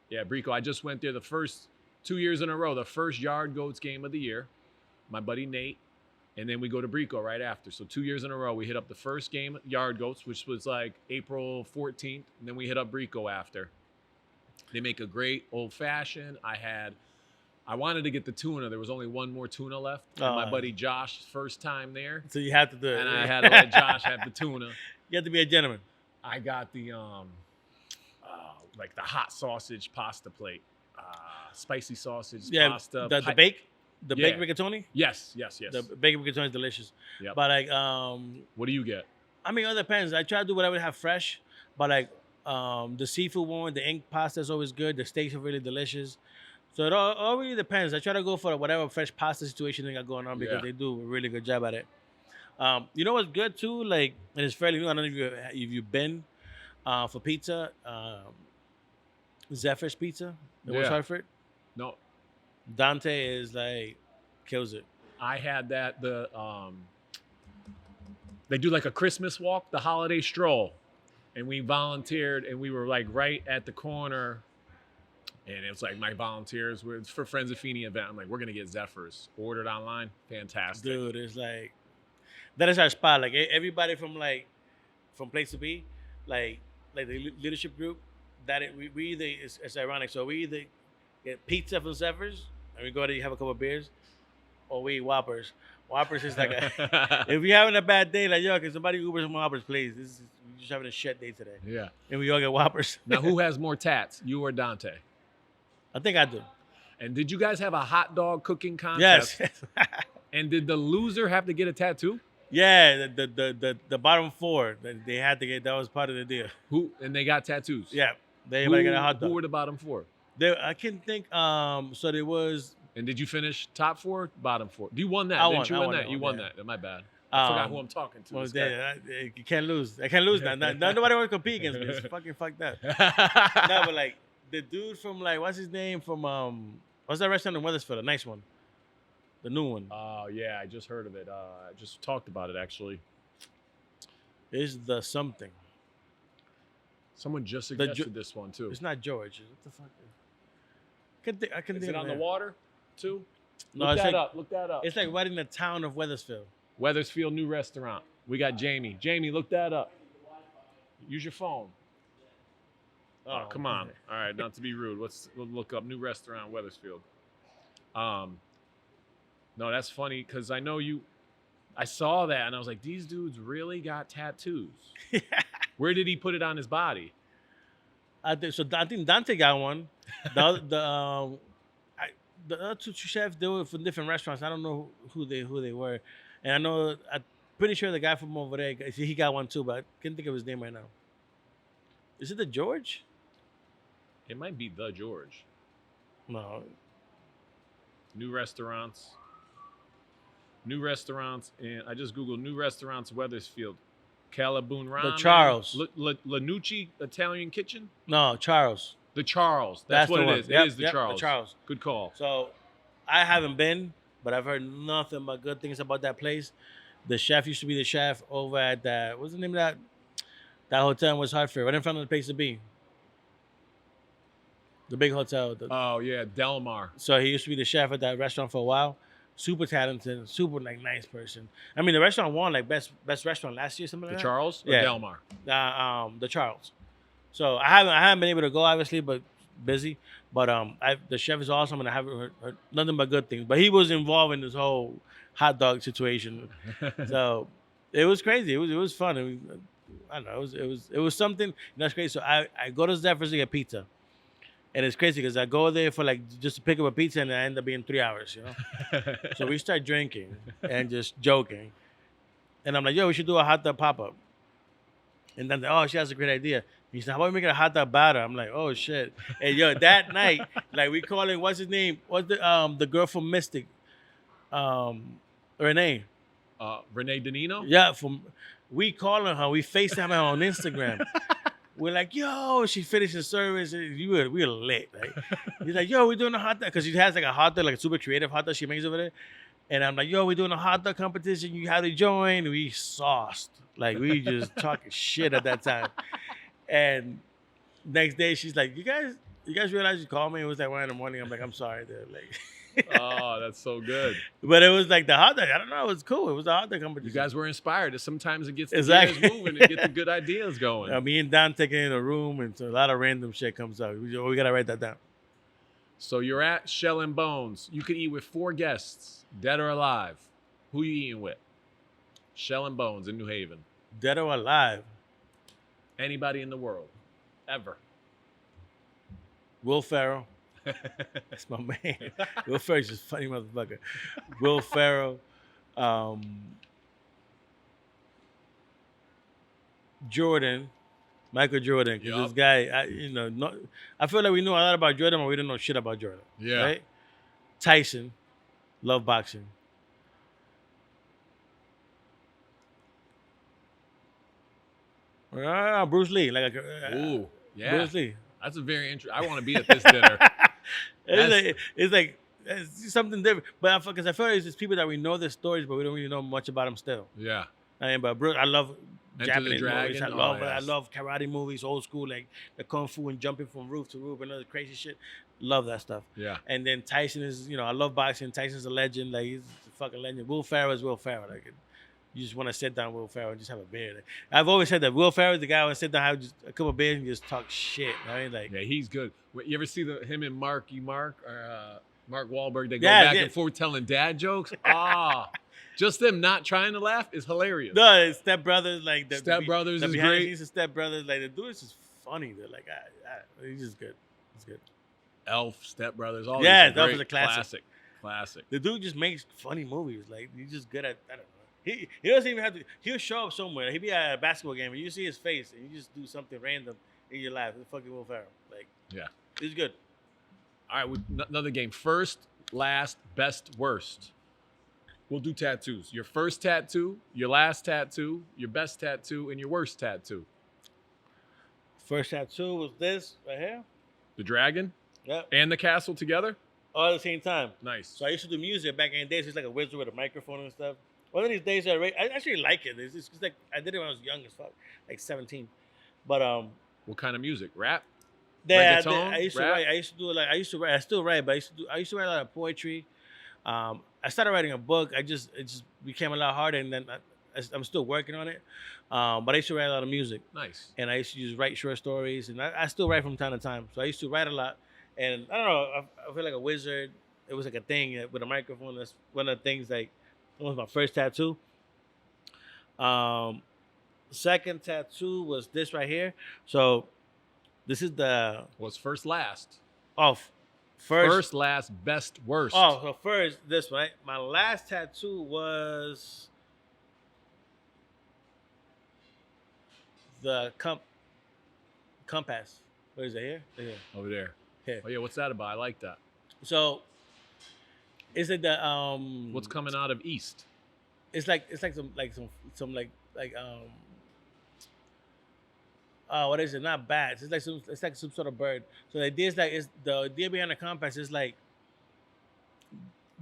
Yeah, Bricco. I just went there the first 2 years in a row, the first Yard Goats game of the year. My buddy Nate. And then we go to Bricco right after. So 2 years in a row, we hit up the first game, Yard Goats, which was like April 14th. And then we hit up Bricco after. They make a great old fashioned. I wanted to get the tuna. There was only one more tuna left. And my buddy Josh, first time there. So you have to do it. And I had to let Josh have the tuna. You have to be a gentleman. I got the like the hot sausage pasta plate. Spicy sausage pasta. The baked Yeah. rigatoni. Yes. The baked rigatoni is delicious. Yep. But like What do you get? I mean, it all depends. I try to do whatever I have fresh, but like the seafood one, the ink pasta is always good. The steaks are really delicious. So it all really depends. I try to go for whatever fresh pasta situation they got going on because Yeah. they do a really good job at it. You know what's good too? Like, and it's fairly new. I don't know if you've been for pizza. Zephyr's Pizza in West Yeah. Hartford. No, Dante is like kills it. I had that they do like a Christmas walk, the holiday stroll, and we volunteered, and we were like right at the corner, and it was like my volunteers were it's for Friends of Feeney event. I'm like, we're gonna get Zephyrs ordered online, fantastic. Dude, it's like that is our spot. Like everybody from Place to Be, like the leadership group. We either it's ironic. So we either get pizza from Zephyrs and we go to have a couple of beers, or we eat Whoppers. Whoppers is like if you're having a bad day, like yo, can somebody Uber some Whoppers, please? We're just having a shit day today, Yeah. and we all get Whoppers. Now, who has more tats, you or Dante? I think I do. And did you guys have a hot dog cooking contest? Yes. And did the loser have to get a tattoo? Yeah, the bottom four they had to get. That was part of the deal. Who? And they got tattoos. Yeah, they got a hot dog. Who were the bottom four? I can think. So there was. And did you finish top four, bottom four? You won that. I Didn't won, you I win won that? that You one, won yeah. that. My bad. I forgot who I'm talking to. Well, This guy. you can't lose. I can't lose now. Nobody wants to compete against me. It's fucking fucked up. No, but like the dude from what's his name from what's that restaurant in Weathersfield? The nice one, the new one. Oh yeah, I just heard of it. I just talked about it actually. Is the something? Someone just suggested this one too. It's not George. What the fuck? I can Is think it of on the water too? No, Look it's that like, up. Look that up. It's like right in the town of Weathersfield. Weathersfield new restaurant. We got Jamie. Jamie, look that up. Use your phone. Oh, come on. All right, not to be rude. We'll look up new restaurant Weathersfield. No, that's funny because I know you. I saw that and I was like, these dudes really got tattoos. Where did he put it on his body? I think Dante got one. The other two chefs, they were from different restaurants. I don't know who they were, and I'm pretty sure the guy from over there, he got one too, but I can't think of his name right now. Is it the George? It might be the George. No. New restaurants, and I just googled new restaurants Wethersfield. Calaboon Ramen. The Charles. Lanucci Italian Kitchen? No, Charles. The Charles. That's what the it one. is. Yep, It is the yep, Charles. The Charles. Good call. So, I haven't been, but I've heard nothing but good things about that place. The chef used to be the chef over at that. What's the name of that hotel in West Hartford? Right in front of the place to be. The big hotel. Oh yeah, Del Mar. So he used to be the chef at that restaurant for a while. Super talented, super nice person. I mean, the restaurant won best restaurant last year, something like The that. Charles or Yeah. Del Mar? The Charles. So I haven't been able to go obviously, but busy. But the chef is awesome, and I haven't heard nothing but good things. But he was involved in this whole hot dog situation, so it was crazy. It was fun. I don't know. It was something that's crazy. So I go to Zephyr's to get pizza. And it's crazy because I go there for just to pick up a pizza and I end up being 3 hours, So we start drinking and just joking. And I'm like, yo, we should do a hot dog pop-up. And then, oh, she has a great idea. He said, how about we make a hot dog batter? I'm like, oh, shit. And yo, that night, we calling, what's his name? What's the girl from Mystic? Renee. Renee Danino? Yeah, we calling her. We FaceTime her on Instagram. We're like, yo, she finished the service. We were lit. He's like, yo, we're doing a hot dog. Because she has a hot dog, a super creative hot dog she makes over there. And I'm like, yo, we're doing a hot dog competition. You have to join. We sauced. We just talking shit at that time. And next day, she's like, you guys realize you called me? It was 1 in the morning. I'm like, I'm sorry, dude. Oh, that's so good. But it was the hot dog. I don't know. It was cool. It was a hot dog competition. You guys were inspired. Sometimes it gets the Exactly. gears moving and get the good ideas going. Me and Don taking in a room, and so a lot of random shit comes out. We got to write that down. So you're at Shell and Bones. You could eat with 4 guests, dead or alive. Who you eating with? Shell and Bones in New Haven. Dead or alive? Anybody in the world. Ever. Will Ferrell. That's my man. Will Ferrell's just a funny motherfucker. Will Ferrell. Jordan. Michael Jordan. 'Cause this guy, I feel like we know a lot about Jordan, but we don't know shit about Jordan. Yeah. Right? Tyson. Love boxing. Bruce Lee. Ooh, yeah. Bruce Lee. That's a very interesting. I want to be at this dinner. It's something different. But because I feel like it's just people that we know their stories, but we don't really know much about them still. Yeah. But Bruce, I love Enter Japanese the movies. Dragon. I love karate movies, old school, the kung fu and jumping from roof to roof and other crazy shit. Love that stuff. Yeah. And then Tyson is, I love boxing. Tyson's a legend. He's a fucking legend. Will Ferrell is Will Ferrell. You just want to sit down with Will Ferrell and just have a beer. I've always said that Will Ferrell is the guy who sit down, have just a couple of beers and just talk shit. Right? Yeah, he's good. You ever see him and Mark Wahlberg? They go back and forth telling dad jokes. Just them not trying to laugh is hilarious. No, it's Step Brothers, Step Brothers is behind the great. scenes of Step Brothers, the dude is just funny. They're he's just good. He's good. Elf, Step Brothers, all yeah, these Elf great, is a classic. Classic. The dude just makes funny movies. He's just good at. I don't know. He doesn't even have to. He'll show up somewhere. He'll be at a basketball game and you see his face and you just do something random in your life. It's fucking Will Ferrell. Yeah, he's good. All right, another game. First, last, best, worst. We'll do tattoos. Your first tattoo, your last tattoo, your best tattoo, and your worst tattoo. First tattoo was this right here. The dragon? Yep. And the castle together? All at the same time. Nice. So I used to do music back in the days. It's like a wizard with a microphone and stuff. One of these days, I actually like it. It's I did it when I was young as fuck, 17. But what kind of music? Rap? Yeah, reggaeton? I used to write. I used to write. I still write, but I used to write a lot of poetry. I started writing a book. It just became a lot harder, and then I'm still working on it. But I used to write a lot of music. Nice. And I used to just write short stories, and I still write from time to time. So I used to write a lot, and I don't know. I feel like a wizard. It was like a thing with a microphone. That's one of the things. It was my first tattoo. Second tattoo was this right here. So this is the What's first, last? oh First, last, best, worst. Oh, so first this one. Right? My last tattoo was the compass. Where is it here? Here. Over there. Here. Oh yeah, what's that about? I like that. So is it the What's coming out of east? It's like some what is it? Not bats. It's like some sort of bird. So the idea is like is the idea behind the compass is like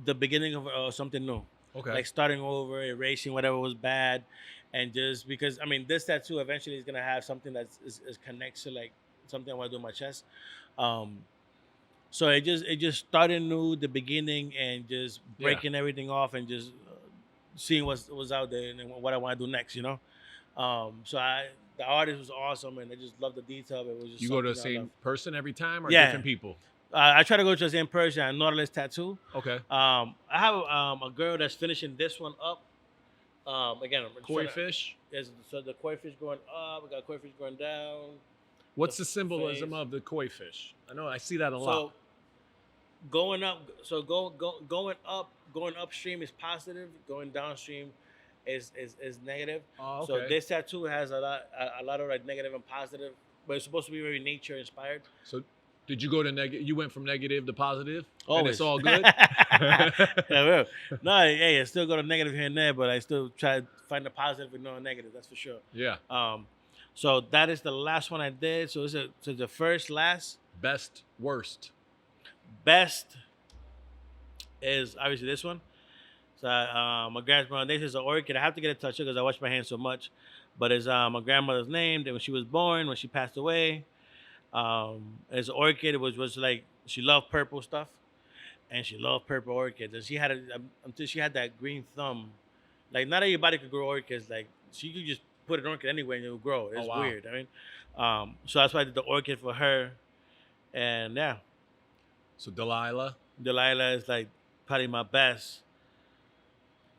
the beginning of something new. Okay. Like starting over, erasing whatever was bad, and just because I mean this tattoo eventually is gonna have something that is connects to like something I want to do on my chest. So it just started new, the beginning, and just breaking everything off and just seeing what was out there and what I want to do next. You know. So the artist was awesome, and I just love the detail. It was just You go to the same person every time, or Yeah. different people? I try to go to the same person at Nautilus Tattoo. Okay. I have a girl that's finishing this one up. Again, Koi fish. So the koi fish going up. We got koi fish going down. What's the symbolism of the koi fish? I know I see that a lot. So going up, going upstream is positive. Going downstream is negative. Oh, So this tattoo has a lot of like negative and positive, but it's supposed to be very nature inspired. So did you go to negative? You went from negative to positive? Always. And it's all good? Yeah, no, hey, I still go to negative here and there, but I still try to find the positive and no negative. That's for sure. Yeah. So that is the last one I did. So it's the first, last. Best, worst. Best is obviously this one. So my grandmother, this is an orchid. I have to get a touch because I wash my hands so much. But it's my grandmother's name. When she was born, when she passed away, it's an orchid. It was like she loved purple stuff, and she loved purple orchids. And she had until she had that green thumb. Like not everybody could grow orchids. Like she could just put an orchid anywhere and it would grow. It's weird. I mean, so that's why I did the orchid for her. And yeah. So Delilah is like probably my best.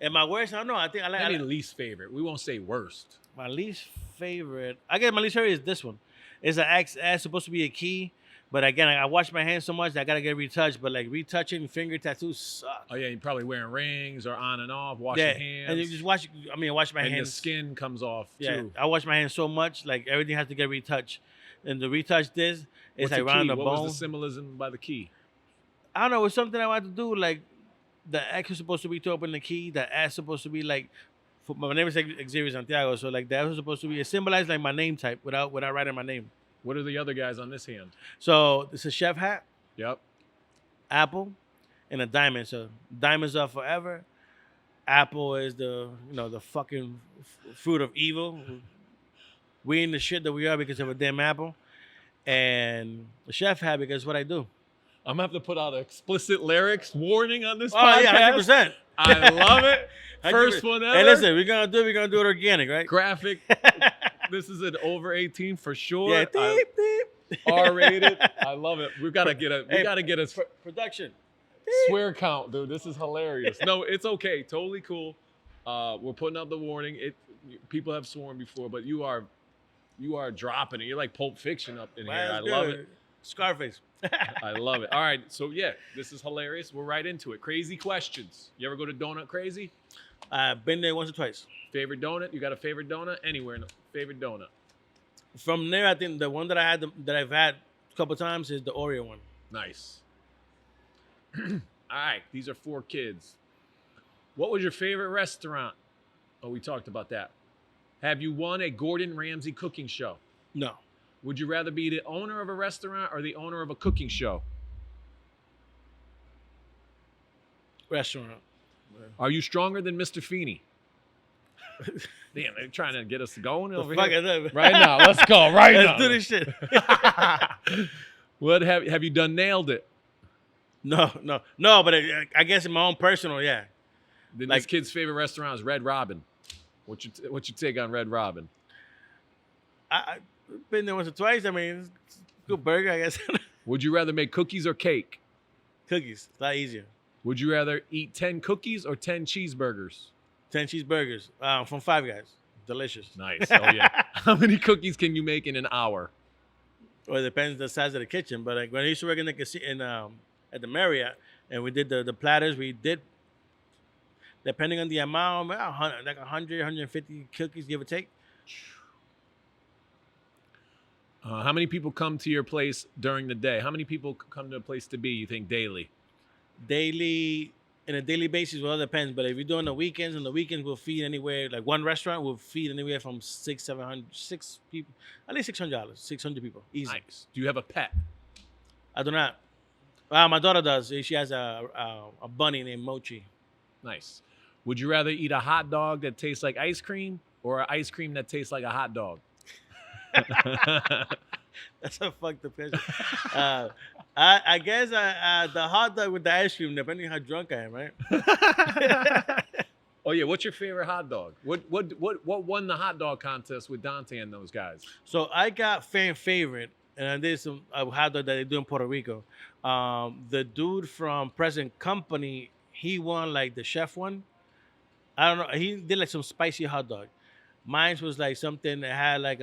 And my worst, I don't know. I think I like. Maybe least favorite. We won't say worst. My least favorite. I guess my least favorite is this one. It's an X supposed to be a key, but again, I wash my hands so much that I gotta get retouched. But like retouching finger tattoos suck. Oh yeah, you're probably wearing rings or on and off, washing hands. And you just wash. I mean, I wash my and hands. the skin comes off too. I wash my hands so much, like everything has to get retouched. And the retouch this, it's like around the bone. What was the symbolism by the key? I don't know. It's something I want to do. Like the X is supposed to be to open the key. The S is supposed to be like. My name is Xavier Santiago, so like that was supposed to be symbolize like my name type without writing my name. What are the other guys on this hand? So it's a chef hat. Yep. Apple, and a diamond. So diamonds are forever. Apple is the fucking fruit of evil. We in the shit that we are because of a damn apple. And the chef hat because what I do. I'm gonna have to put out explicit lyrics warning on this podcast. Oh yeah, 100%. I love it. First one ever. Hey, listen, we're gonna do it organic, right? Graphic. This is an over 18 for sure. Yeah, deep. R-rated. I love it. We gotta get a production. Swear count, dude. This is hilarious. No, it's okay. Totally cool. We're putting out the warning. People have sworn before, but you are dropping it. You're like Pulp Fiction up in here. I love it. Scarface. I love it. All right, so yeah, this is hilarious. We're right into it. Crazy questions. You ever go to Donut Crazy? I've been there once or twice. Favorite donut? You got a favorite donut? Anywhere, favorite donut. From there, I think the one that I've had a couple times is the Oreo one. Nice. All right, these are 4 kids. What was your favorite restaurant? Oh, we talked about that. Have you won a Gordon Ramsay cooking show? No. Would you rather be the owner of a restaurant or the owner of a cooking show? Restaurant. Are you stronger than Mr. Feeney? Damn, they're trying to get us going over here. Right now, let's go. Let's do this shit. What have you done? Nailed it. No. But I guess in my own personal, yeah. Then this kid's favorite restaurant is Red Robin. What's your take on Red Robin? I've been there once or twice. I mean, it's a good burger, I guess. Would you rather make cookies or cake? Cookies. It's a lot easier. Would you rather eat 10 cookies or 10 cheeseburgers? 10 cheeseburgers from Five Guys. delicious. Nice. Oh yeah. How many cookies can you make in an hour? Well, it depends the size of the kitchen. But like when I used to work in the at the Marriott, and we did the platters, we did depending on the amount, like 100, 150 cookies, give or take. How many people come to your place during the day? How many people come to a place to be, you think, daily? Daily, in a daily basis, well, it depends. But if you're doing the weekends, on the weekends we'll feed anywhere. Like one restaurant will feed anywhere from 6 people, at least $600, 600 people, easy. Nice. Do you have a pet? I do not. Well, my daughter does. She has a bunny named Mochi. Nice. Would you rather eat a hot dog that tastes like ice cream or an ice cream that tastes like a hot dog? That's a fucked up question. I guess the hot dog with the ice cream, depending how drunk I am, right? Oh yeah, what's your favorite hot dog? What won the hot dog contest with Dante and those guys? So I got fan favorite, and I did some hot dog that they do in Puerto Rico. The dude from Present Company, he won like the chef one. I don't know. He did like some spicy hot dog. Mine was like something that had like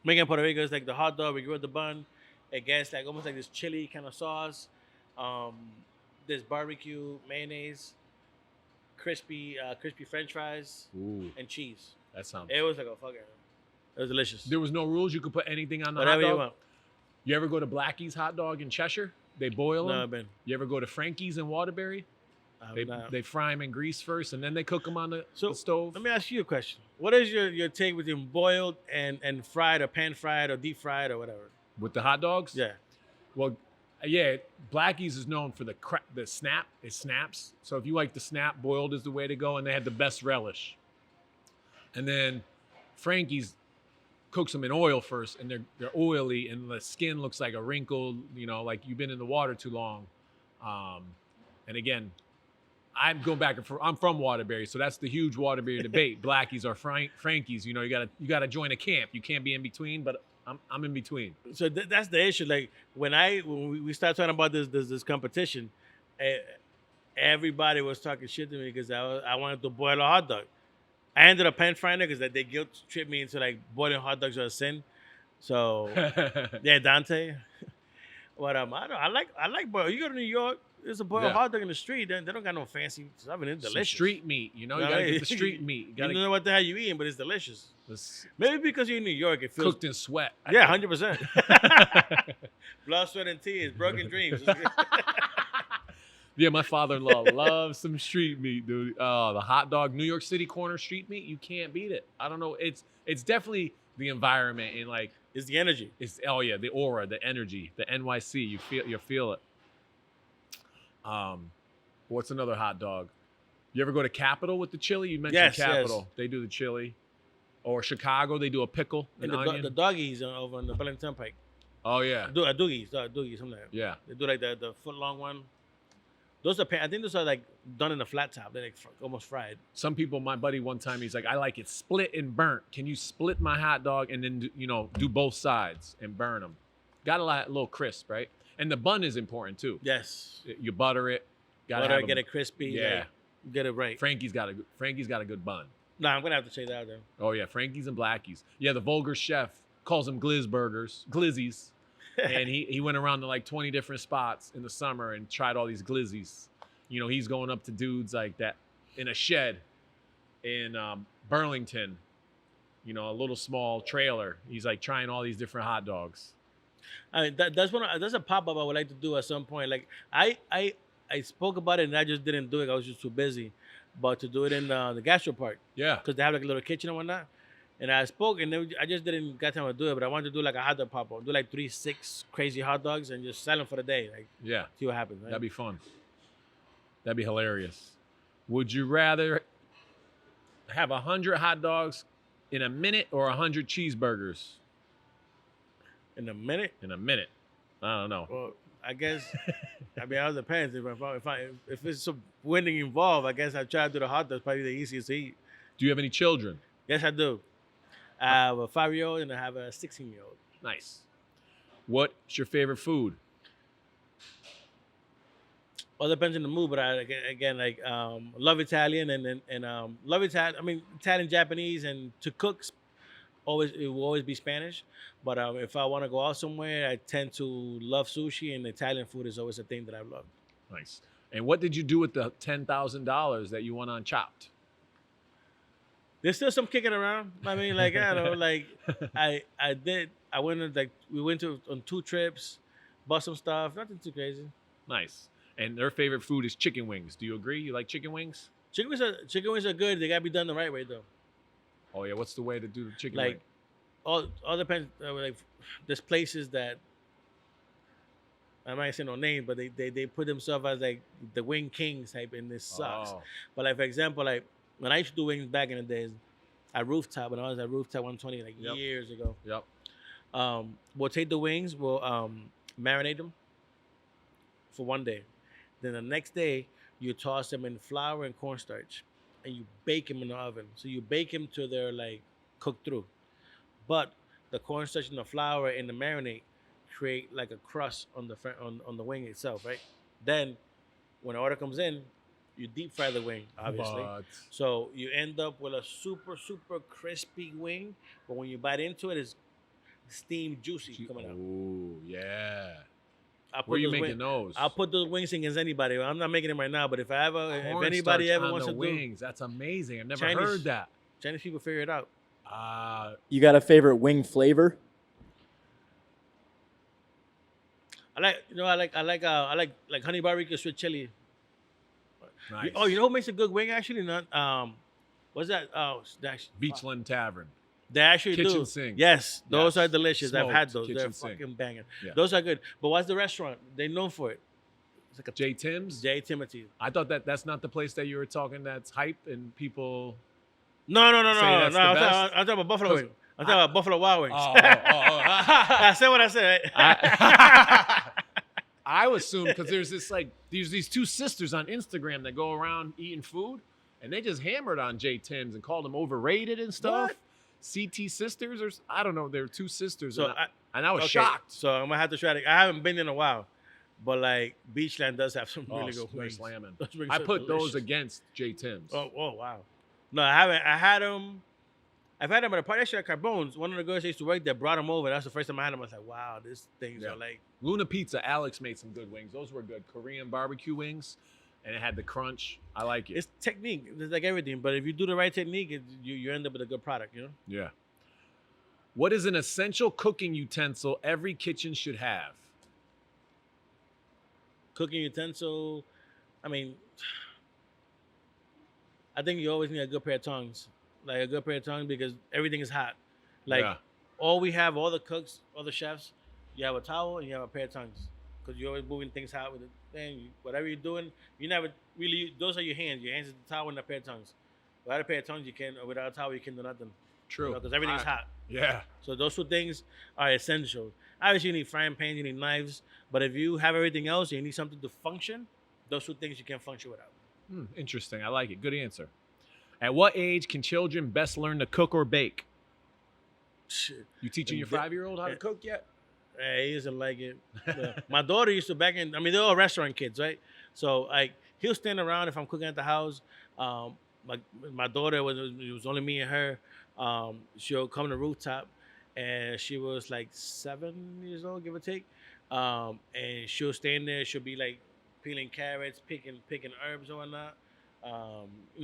making in Puerto Rico is like the hot dog. We grill the bun. It gets like almost like this chili kind of sauce. This barbecue mayonnaise, crispy French fries, Ooh, and cheese. that sounds. It was like a fucking. It was delicious. There was no rules. You could put anything on the Whatever hot you dog. want. You ever go to Blackie's hot dog in Cheshire? They boil them. No, I've been. You ever go to Frankie's in Waterbury? They fry them in grease first, and then they cook them on the stove. Let me ask you a question. What is your take between boiled and fried or pan fried or deep fried or whatever? With the hot dogs? Yeah. Well, yeah, Blackie's is known for the snap. It snaps. So if you like the snap, boiled is the way to go, and they had the best relish. And then Frankie's cooks them in oil first, and they're oily, and the skin looks like a wrinkle, like you've been in the water too long. And again, I'm going back and forth. I'm from Waterbury, so that's the huge Waterbury debate. Blackies or Frankies. You gotta join a camp. You can't be in between, but I'm in between. So that's the issue. Like when we start talking about this competition, everybody was talking shit to me because I wanted to boil a hot dog. I ended up pan frying it because they guilt tripped me into like boiling hot dogs are a sin. So yeah, Dante. But I like boiled. You go to New York. There's a boiled hot dog in the street. They don't got no fancy stuff. It's delicious. Some street meat, you gotta get the street meat. You don't know what the hell you eating, but it's delicious. It's Maybe because you're in New York, it feels cooked in sweat. Yeah, 100%. Blood, sweat, and tears, broken dreams. Yeah, my father-in-law loves some street meat, dude. Oh, the hot dog, New York City corner street meat, you can't beat it. I don't know. It's definitely the environment and like it's the energy. It's the aura, the energy, the NYC. You feel it. What's another hot dog? You ever go to Capitol with the chili? You mentioned Capitol. Yes. They do the chili. Or Chicago, they do a pickle, an onion. The doggies over on the Belen Turnpike. Oh yeah. Doogies, something like that. Yeah. They do like the foot long one. Those are, I think those are like done in a flat top. They're like almost fried. Some people, my buddy one time, he's like, I like it split and burnt. Can you split my hot dog and then, do both sides and burn them? Got a little crisp, right? And the bun is important too. Yes. You butter it. Get it crispy. Yeah. Like, get it right. Frankie's got a good bun. No, I'm gonna have to check that out then. Oh yeah, Frankie's and Blackies. Yeah, the vulgar chef calls them glizzies. And he went around to like 20 different spots in the summer and tried all these glizzies. He's going up to dudes like that in a shed in Burlington, a little small trailer. He's like trying all these different hot dogs. I mean, that's a pop-up I would like to do at some point. Like I spoke about it and I just didn't do it. I was just too busy. But to do it in the gastro park. Yeah. Because they have like a little kitchen and whatnot. And I spoke, and I just didn't get time to do it. But I wanted to do like a hot dog pop-up, do like 3-6 crazy hot dogs, and just sell them for the day. Like, yeah, see what happens. Right? That'd be fun. That'd be hilarious. Would you rather have 100 hot dogs in a minute or 100 cheeseburgers? In a minute? In a minute. I don't know. Well, I guess. I mean, it all depends. If it's some winning involved, I guess I try to do the hot dogs. Probably the easiest to eat. Do you have any children? Yes, I do. I have a 5-year-old and I have a 16-year-old. Nice. What's your favorite food? all depends on the mood. But I again like love Italian and love Italian. I mean Italian, Japanese, and to cook always it will always be Spanish. But if I want to go out somewhere, I tend to love sushi, and Italian food is always a thing that I've loved. Nice. And what did you do with the $10,000 that you won on Chopped? There's still some kicking around. I mean, like I don't know, like I went on, like we went to on 2 trips, bought some stuff, nothing too crazy. Nice. And their favorite food is chicken wings. Do you agree? You like chicken wings? Chicken wings are good. They gotta be done the right way though. Oh yeah. What's the way to do the chicken Like wing? all depends. Like there's places that I might say no name, but they put themselves as like the wing kings type, and this sucks. Oh, But like for example, like when I used to do wings back in the days, at Rooftop, when I was at Rooftop 120 like Yep. years ago, yep. we'll take the wings, we'll marinate them for one day. Then the next day, you toss them in flour and cornstarch, and you bake them in the oven. So you bake them till they're like cooked through. But the cornstarch and the flour and the marinade create like a crust on the on the wing itself, right? Then when the order comes in, you deep fry the wing, obviously. But So you end up with a super super crispy wing, but when you bite into it, it's steamed juicy coming out. ooh, yeah. I'll put Where you those making those? I'll put those wings against anybody. I'm not making them right now, but if I ever, if Cornstarch anybody ever on wants the to wings. That's amazing. I've never Chinese- heard that. Chinese people figure it out. You got a favorite wing flavor? I like honey barbecue sweet chili. Nice. Oh, you know who makes a good wing actually? Not what's that? Oh, that's Beachland Tavern. They actually Kitchen do. sink. Yes, those Yes. are delicious. I've had Smoked those. They're kitchen sink. fucking banging. Yeah. Those are good. But what's the restaurant? They're known for it. It's like a J. Tim's. J. Timothy. I thought that's not the place that you were talking. That's hype and people. No. Say that's the I'm best? talking about Buffalo Wings. I'm talking about Buffalo Wild Wings. Oh. I said what I said. Right? I assume because there's these 2 sisters on Instagram that go around eating food, and they just hammered on J. Tim's and called them overrated and stuff. What? CT sisters, or I don't know. They're 2 sisters, So and I was okay, shocked. So I'm gonna have to try to. I haven't been in a while, but like Beachland does have some really good they're wings. slamming. Those wings I are put those delicious. against J. Tim's. Oh wow. No, I haven't. I had them. I've had them at a party. Actually, at Carbone's, one of the girls that used to work there brought them over. That's the first time I had them. I was like, wow, these things Yeah. are like. Luna Pizza, Alex made some good wings. Those were good Korean barbecue wings, and it had the crunch. I like it. It's technique. It's like everything. But if you do the right technique, you end up with a good product. You know. Yeah. What is an essential cooking utensil every kitchen should have? Cooking utensil. I mean, I think you always need a good pair of tongs. Like a good pair of tongs because everything is hot. Like Yeah. all we have, all the cooks, all the chefs, you have a towel and you have a pair of tongs because you're always moving things hot with it. Thing. Whatever you're doing, you never really. Those are your hands. Your hands is the towel and a pair of tongs. Without a pair of tongs, you can. Or without a towel, you can do nothing. True. Because everything's hot. Yeah. So those 2 things are essential. Obviously, you need frying pans, you need knives. But if you have everything else, and you need something to function. Those 2 things you can't function without. Interesting. I like it. Good answer. At what age can children best learn to cook or bake? Shit. You teaching your 5-year-old how to cook yet? He doesn't like it. Yeah. My daughter used to back in. I mean, they're all restaurant kids, right? So like he'll stand around if I'm cooking at the house. My daughter it was only me and her. She'll come to the Rooftop, and she was like 7 years old, give or take. And she'll stand there. She'll be like peeling carrots, picking herbs and whatnot.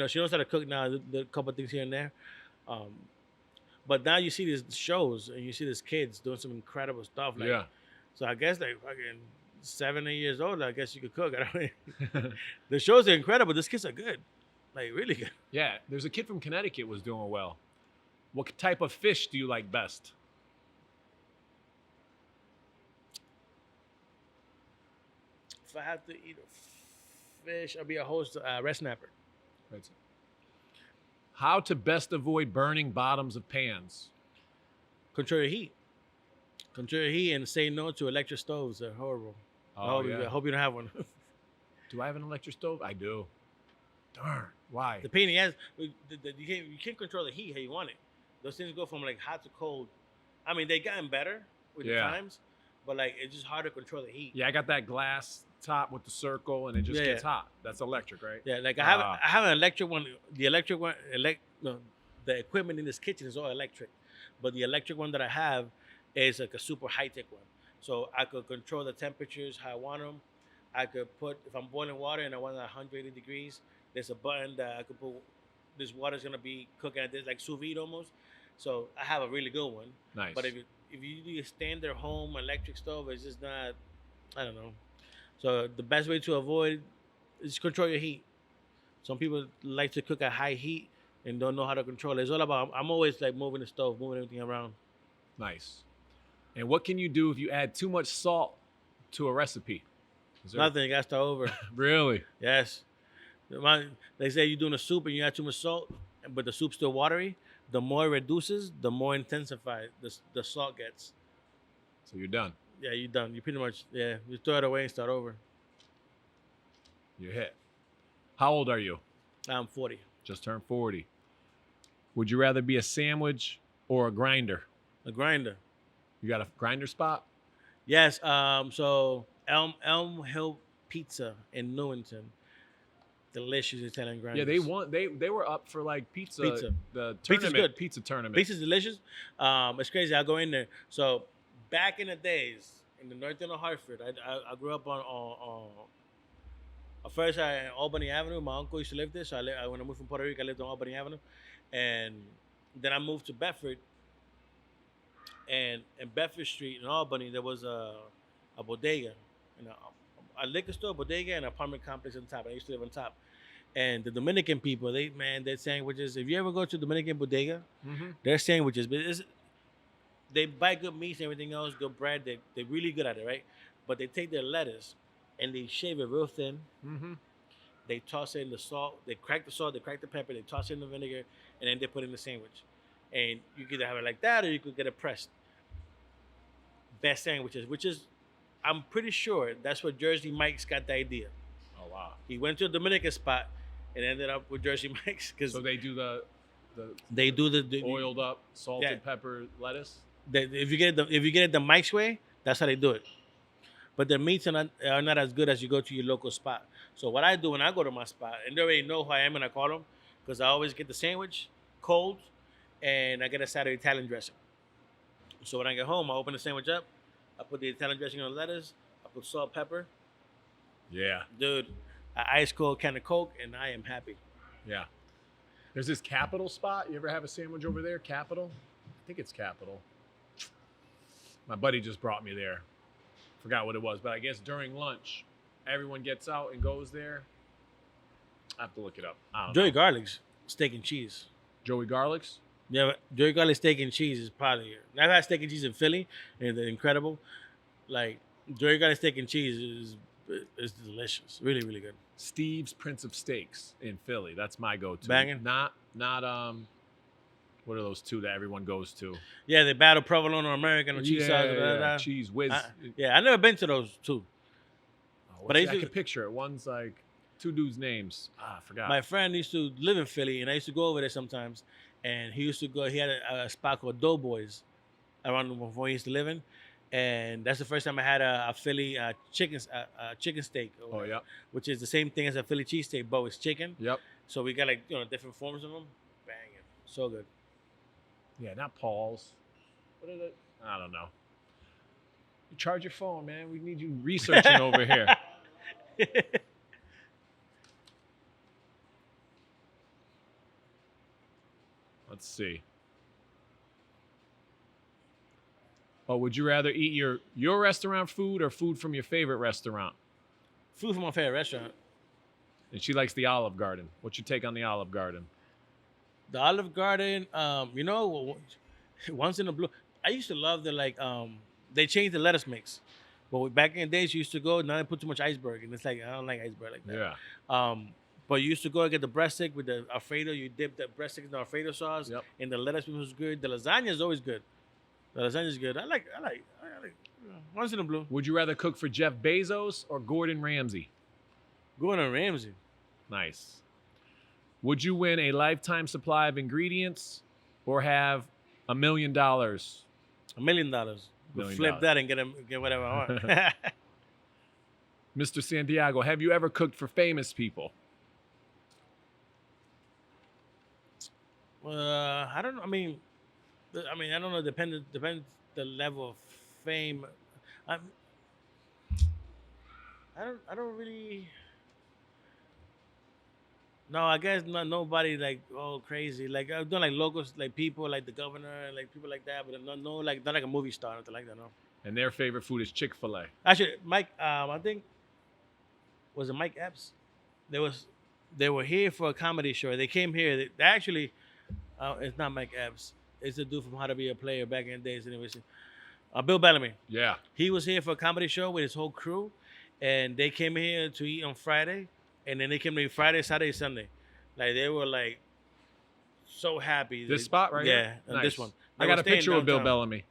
She knows how to cook now. A couple of things here and there. But now you see these shows and you see these kids doing some incredible stuff. Like, Yeah. So I guess like fucking 7, 8 years old, I guess you could cook. I don't The shows are incredible. These kids are good. Like really good. Yeah. There's a kid from Connecticut was doing well. What type of fish do you like best? If I have to eat a fish, I'll be a host red snapper. Right. How to best avoid burning bottoms of pans? Control your heat. Control your heat and say no to electric stoves. They're horrible. I hope you don't have one. Do I have an electric stove? I do. Darn. Why? The pain in the ass. You can't control the heat how you want it. Those things go from like hot to cold. I mean, they gotten better with the Yeah. times, but like it's just hard to control the heat. Yeah, I got that glass top with the circle, and it just Yeah, gets yeah. hot. That's electric, right? Yeah, like Ah. I have an electric one. The electric one, no, the equipment in this kitchen is all electric, but the electric one that I have is like a super high tech one. So I could control the temperatures how I want them. I could put if I'm boiling water and I want it at 180 degrees. There's a button that I could put. This water's gonna be cooking at this like sous vide almost. So I have a really good one. Nice. But if you do a standard home electric stove, it's just not. I don't know. So the best way to avoid is control your heat. Some people like to cook at high heat and don't know how to control it. It's all about. I'm always like moving the stove, moving everything around. Nice. And what can you do if you add too much salt to a recipe? Nothing. You got to start over. Really? Yes. They say you're doing a soup and you add too much salt, but the soup's still watery. The more it reduces, the more intensified the salt gets. So you're done. Yeah, you're done. You pretty much, you throw it away and start over. You're hit. How old are you? I'm 40. Just turned 40. Would you rather be a sandwich or a grinder? A grinder. You got a grinder spot? Yes. So Elm Hill Pizza in Newington. Delicious Italian grinders. Yeah, they were up for like pizza. The Pizza's tournament. good. Pizza tournament. Pizza's delicious. It's crazy. I go in there. So back in the days in the north end of Hartford, I grew up on first on Albany Avenue. My uncle used to live there. So when I moved from Puerto Rico, I lived on Albany Avenue, and then I moved to Bedford. And in Bedford Street in Albany, there was a bodega, a liquor store, bodega, and an apartment complex on top. I used to live on top. And the Dominican people, their sandwiches. If you ever go to Dominican bodega, their sandwiches, but they buy good meats and everything else, good bread. They're really good at it, right? But they take their lettuce and they shave it real thin. They toss it in the salt. They crack the salt. They crack the pepper. They toss it in the vinegar, and then they put it in the sandwich. And you could either have it like that, or you could get it pressed. Best sandwiches, which is, I'm pretty sure that's where Jersey Mike's got the idea. Oh wow! He went to a Dominican spot and ended up with Jersey Mike's because so they do the oiled up salted pepper lettuce. If you get it the Mike's way, that's how they do it. But their meats are not as good as you go to your local spot. So what I do when I go to my spot, and they already know who I am and I call them, because I always get the sandwich cold, and I get a side of Italian dressing. So when I get home, I open the sandwich up, I put the Italian dressing on the lettuce, I put salt, pepper. Yeah. Dude, an ice cold can of Coke, and I am happy. Yeah. There's this Capital spot. You ever have a sandwich over there? Capital? I think it's Capital. My buddy just brought me there. Forgot what it was, but I guess during lunch, everyone gets out and goes there. I have to look it up. I don't know. Joey Garlic's steak and cheese. Joey Garlic's? Yeah, but Joey Garlic's steak and cheese is probably. I've had steak and cheese in Philly, and they're incredible. Like Joey Garlic's steak and cheese is delicious, really, really good. Steve's Prince of Steaks in Philly. That's my go-to. Banging. Not what are those two that everyone goes to? Yeah, they battle provolone or American or cheese sauce. Yeah, cheese whiz. I've never been to those two. But I can picture it. One's like two dudes' names. I forgot. My friend used to live in Philly, and I used to go over there sometimes. And he used to go. He had a spot called Doughboys around before he used to live in, and that's the first time I had a Philly chicken steak. Oh yeah. Which is the same thing as a Philly cheesesteak, but it's chicken. Yep. So we got like different forms of them. Banging, so good. Yeah, not Paul's. What is it? I don't know. You charge your phone, man. We need you researching over here. Let's see. Oh, would you rather eat your restaurant food or food from your favorite restaurant? Food from my favorite restaurant. And she likes the Olive Garden. What's your take on the Olive Garden? The Olive Garden, once in a blue. I used to love they changed the lettuce mix. But back in the days, you used to go, now they put too much iceberg. And it's like, I don't like iceberg like that. Yeah. But you used to go and get the breast stick with the Alfredo. You dip the breast stick in the Alfredo sauce. Yep. And the lettuce was good. The lasagna is always good. The lasagna is good. I like once in a blue. Would you rather cook for Jeff Bezos or Gordon Ramsay? Gordon Ramsay. Nice. Would you win a lifetime supply of ingredients or have $1 million? $1 million. million. Flip that and get whatever I want. Mr. Santiago, have you ever cooked for famous people? I don't know. I don't know. Depends the level of fame. I I don't really. No, I guess not nobody like all crazy. Like I've done like locals, like people like the governor, like people like that, but no, like not like a movie star, nothing like that. No. And their favorite food is Chick-fil-A. Actually, Mike, I think was it Mike Epps? They were here for a comedy show. They came here. They actually, it's not Mike Epps. It's the dude from How to Be a Player back in the days. Anyways, Bill Bellamy. Yeah. He was here for a comedy show with his whole crew, and they came here to eat on Friday, and then they came to Friday, Saturday, Sunday. Like they were like so happy. This spot right here? Yeah, Nice. this one. I They got were a picture staying with Bill downtown. Bellamy.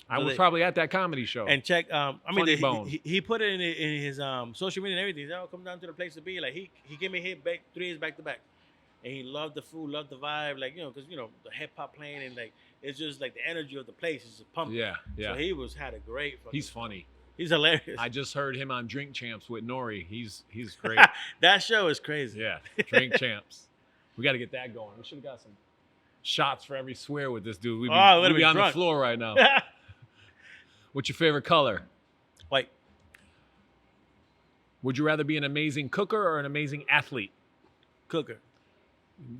I So was they- probably at that comedy show. And check, Funny Bone. he put it in his social media and everything. He said, "Oh, come down to the place to be." Like he came in here 3 years back to back, and he loved the food, loved the vibe, like because the hip hop playing and like it's just like the energy of the place is just pumping. Yeah, yeah. So he had a great. He's funny. He's hilarious. I just heard him on Drink Champs with Nori. He's great. That show is crazy. Yeah, Drink Champs. We got to get that going. We should have got some shots for every swear with this dude. We'd would've be been on drunk. the floor right now. What's your favorite color? White. Would you rather be an amazing cooker or an amazing athlete? Cooker.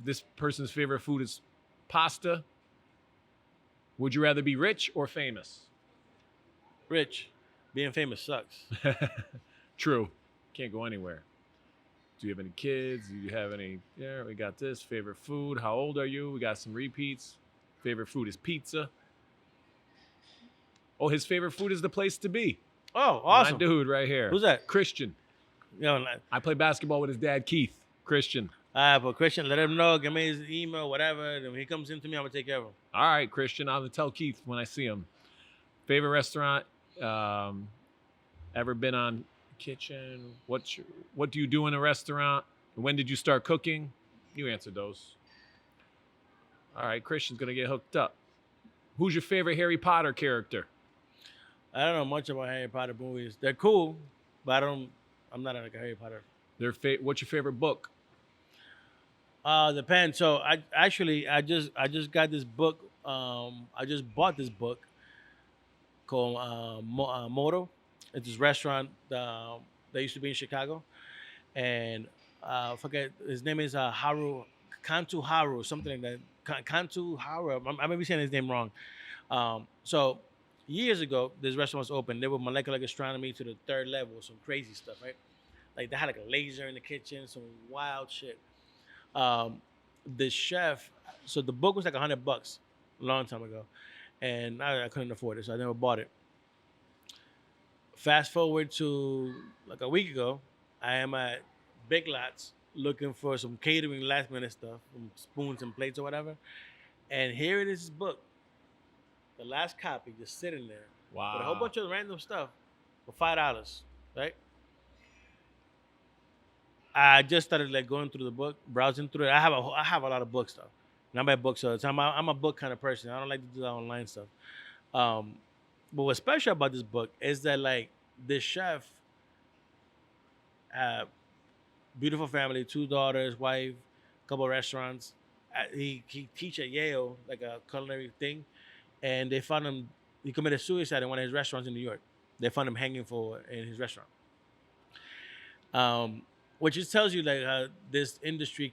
This person's favorite food is pasta. Would you rather be rich or famous? Rich. Being famous sucks. True. Can't go anywhere. Do you have any kids? Do you have any? Yeah, we got this. Favorite food? How old are you? We got some repeats. Favorite food is pizza. Oh, his favorite food is the place to be. Oh, awesome. My dude right here. Who's that? Christian. Like, I play basketball with his dad, Keith. Christian. but Christian, let him know. Give me his email, whatever. And when he comes into me, I'm gonna take care of him. All right, Christian. I'm going to tell Keith when I see him. Favorite restaurant? Ever been on kitchen? What do you do in a restaurant? When did you start cooking? You answered those. All right, Christian's going to get hooked up. Who's your favorite Harry Potter character? I don't know much about Harry Potter movies. They're cool, but I'm not like a Harry Potter. What's your favorite book? Depends. So I just got this book. I just bought this book called Moto. It's this restaurant that used to be in Chicago, and I forget his name is Kantu Haru, something like that. Kantu Haru. I may be saying his name wrong. So years ago, this restaurant was open. They were molecular gastronomy to the 3rd level, some crazy stuff, right? Like they had like a laser in the kitchen, some wild shit. The chef, so the book was like $100 a long time ago, and I couldn't afford it, so I never bought it. Fast forward to like a week ago, I am at Big Lots looking for some catering last minute stuff, some spoons and plates or whatever, and here it is, this book, the last copy, just sitting there Wow. with a whole bunch of random stuff for $5, right? I just started like going through the book, browsing through it. I have a lot of book stuff, and I buy books all the time. I'm a book kind of person. I don't like to do that online stuff. But what's special about this book is that like this chef, beautiful family, 2 daughters, wife, couple of restaurants. He teach at Yale like a culinary thing, and they found him. He committed suicide in one of his restaurants in New York. They found him hanging in his restaurant. Which just tells you like this industry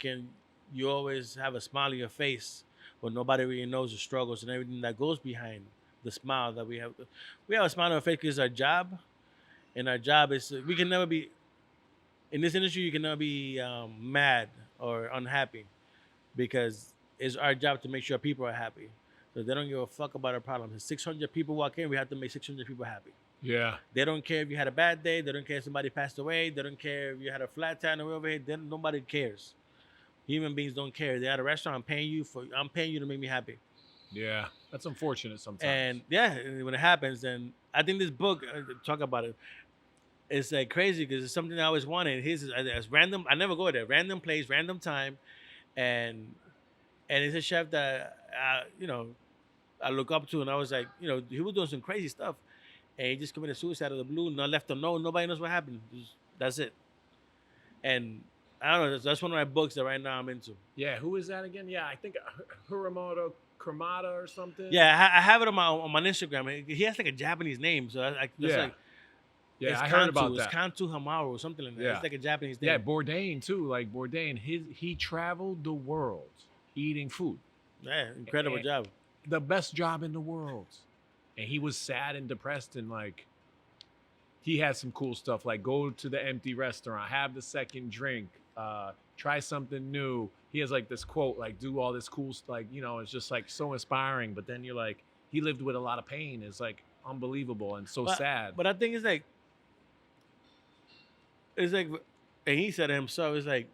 you always have a smile on your face, but nobody really knows the struggles and everything that goes behind the smile that we have. We have a smile on our face because it's our job, and our job is we can never be in this industry. You can never be mad or unhappy because it's our job to make sure people are happy. So they don't give a fuck about our problems. If 600 people walk in, we have to make 600 people happy. Yeah. They don't care if you had a bad day. They don't care if somebody passed away. They don't care if you had a flat tire on the way over here. Nobody cares. Human beings don't care. They're at a restaurant. I'm paying you to make me happy. Yeah. That's unfortunate sometimes. And yeah, when it happens, then I think this book talk about it. It's like crazy because it's something I always wanted. His is random. I never go there. Random place, random time, and it's a chef that I look up to, and I was like, he was doing some crazy stuff. and he just committed suicide out of the blue. Not left unknown. Nobody knows what happened. That's it. And I don't know. That's one of my books that right now I'm into. Yeah, who is that again? Yeah, I think Hiramoto Kremada or something. Yeah, I have it on my Instagram. He has like a Japanese name, so that's Yeah. like Yeah, it's I heard about It's that. Kantu Hamaru or something like that. Yeah. It's like a Japanese name. Yeah, Bourdain too. Like Bourdain, he traveled the world eating food. Yeah, incredible job. The best job in the world. And he was sad and depressed, and like he had some cool stuff like go to the empty restaurant, have the second drink, try something new. He has like this quote, like do all this cool stuff, like, you know, it's just like so inspiring. But then you're like, he lived with a lot of pain. It's like unbelievable and so sad. But I think it's like, and he said it himself, it's like,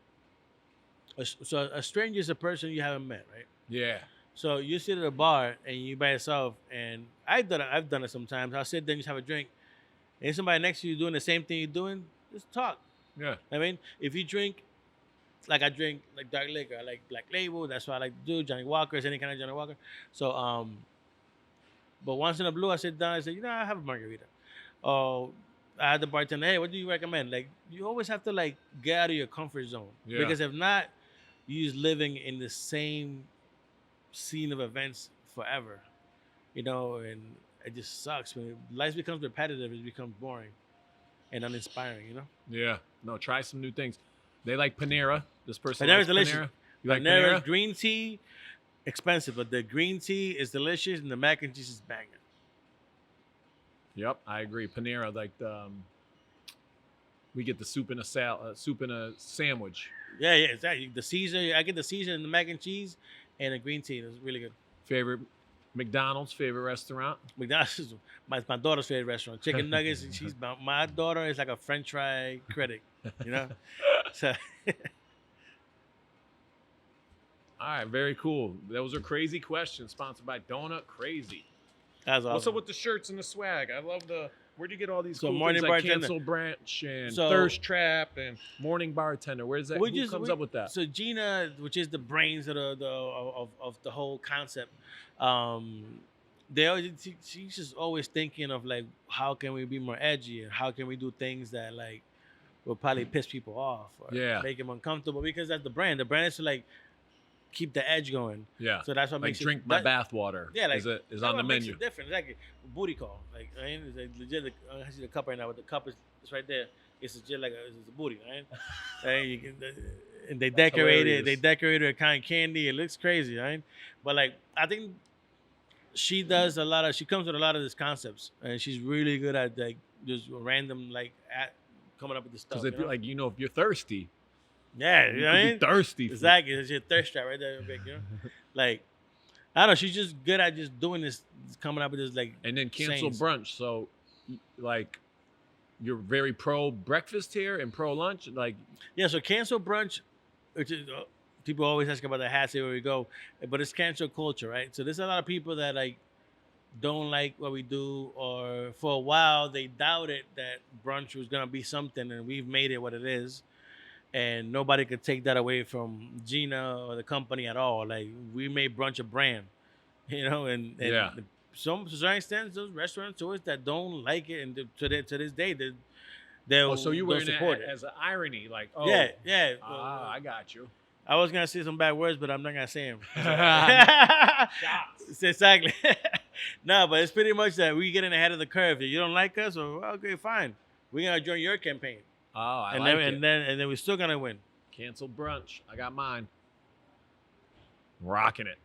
so a stranger is a person you haven't met, right? Yeah. So you sit at a bar and you by yourself, and I've done it sometimes. I'll sit there and just have a drink, and somebody next to you doing the same thing you're doing, just talk. Yeah. I mean, if you drink, like I drink like dark liquor, I like Black Label. That's what I like to do. Johnny Walker's any kind of Johnny Walker. So but once in a blue, I sit down. I say, I have a margarita. Oh, I had the bartender. Hey, what do you recommend? Like, you always have to like get out of your comfort zone, because if not, you're just living in the same scene of events forever, and it just sucks when life becomes repetitive. It becomes boring and uninspiring. Yeah. No, try some new things. They like Panera. This person Panera's likes delicious. Panera. You like Panera's Panera? green tea, expensive, but the green tea is delicious and the mac and cheese is banging. Yep, I agree. Panera, like we get the soup in a sandwich. Yeah, exactly. The Caesar, I get the Caesar and the mac and cheese and the green tea. It's really good. Favorite McDonald's, favorite restaurant? McDonald's is my daughter's favorite restaurant. Chicken nuggets. My daughter is like a French fry critic, So All right, very cool. Those are crazy questions, sponsored by Donut Crazy. that's awesome. What's up with the shirts and the swag? I love where'd you get all these So cool Morning things like Bartender. Cancel Brunch and So- Thirst Trap and Morning Bartender? Where's that? Who comes up with that? So Gina, which is the brains of the whole concept, she's just always thinking of like, how can we be more edgy and how can we do things that like will probably piss people off or make them uncomfortable, because that's the brand. The brand is to like keep the edge going. Yeah. So that's what Like makes drink it, my that- bathwater. Yeah, like is that's on the what makes menu. it different. It's like a booty call. Like, I mean, it's like legit. I see the cup right now, but the cup is right there. It's legit like it's a booty, right? And they decorate it. They decorate it with kind of candy. It looks crazy, right? But like, I think she does a lot of. She comes with a lot of these concepts, and she's really good at like just random coming up with this stuff. Because if like if you're thirsty, yeah, you could be thirsty. Exactly. It's your thirst trap right there, Like, I don't know. She's just good at just doing this, coming up with this like. And then Cancel sayings. Brunch. So, like, you're very pro breakfast here and pro lunch. Like, Yeah. So Cancel Brunch, which is people always ask about the hats here where we go, but it's cancel culture, right? So there's a lot of people that like don't like what we do, or for a while they doubted that brunch was gonna be something, and we've made it what it is. And nobody could take that away from Gina or the company at all. Like, we made brunch a brand, and Yeah. some to certain extent, those restaurateurs that don't like it, and to this day, they'll so you were in support it it. as an irony, like, Yeah. I got you. I was gonna say some bad words, but I'm not gonna say them. Shots. Exactly. No, but it's pretty much that we getting ahead of the curve. If you don't like us, okay, fine. We're gonna join your campaign. Oh, I and like then, it. and then we're still gonna win. Cancel Brunch. I got mine. Rocking it.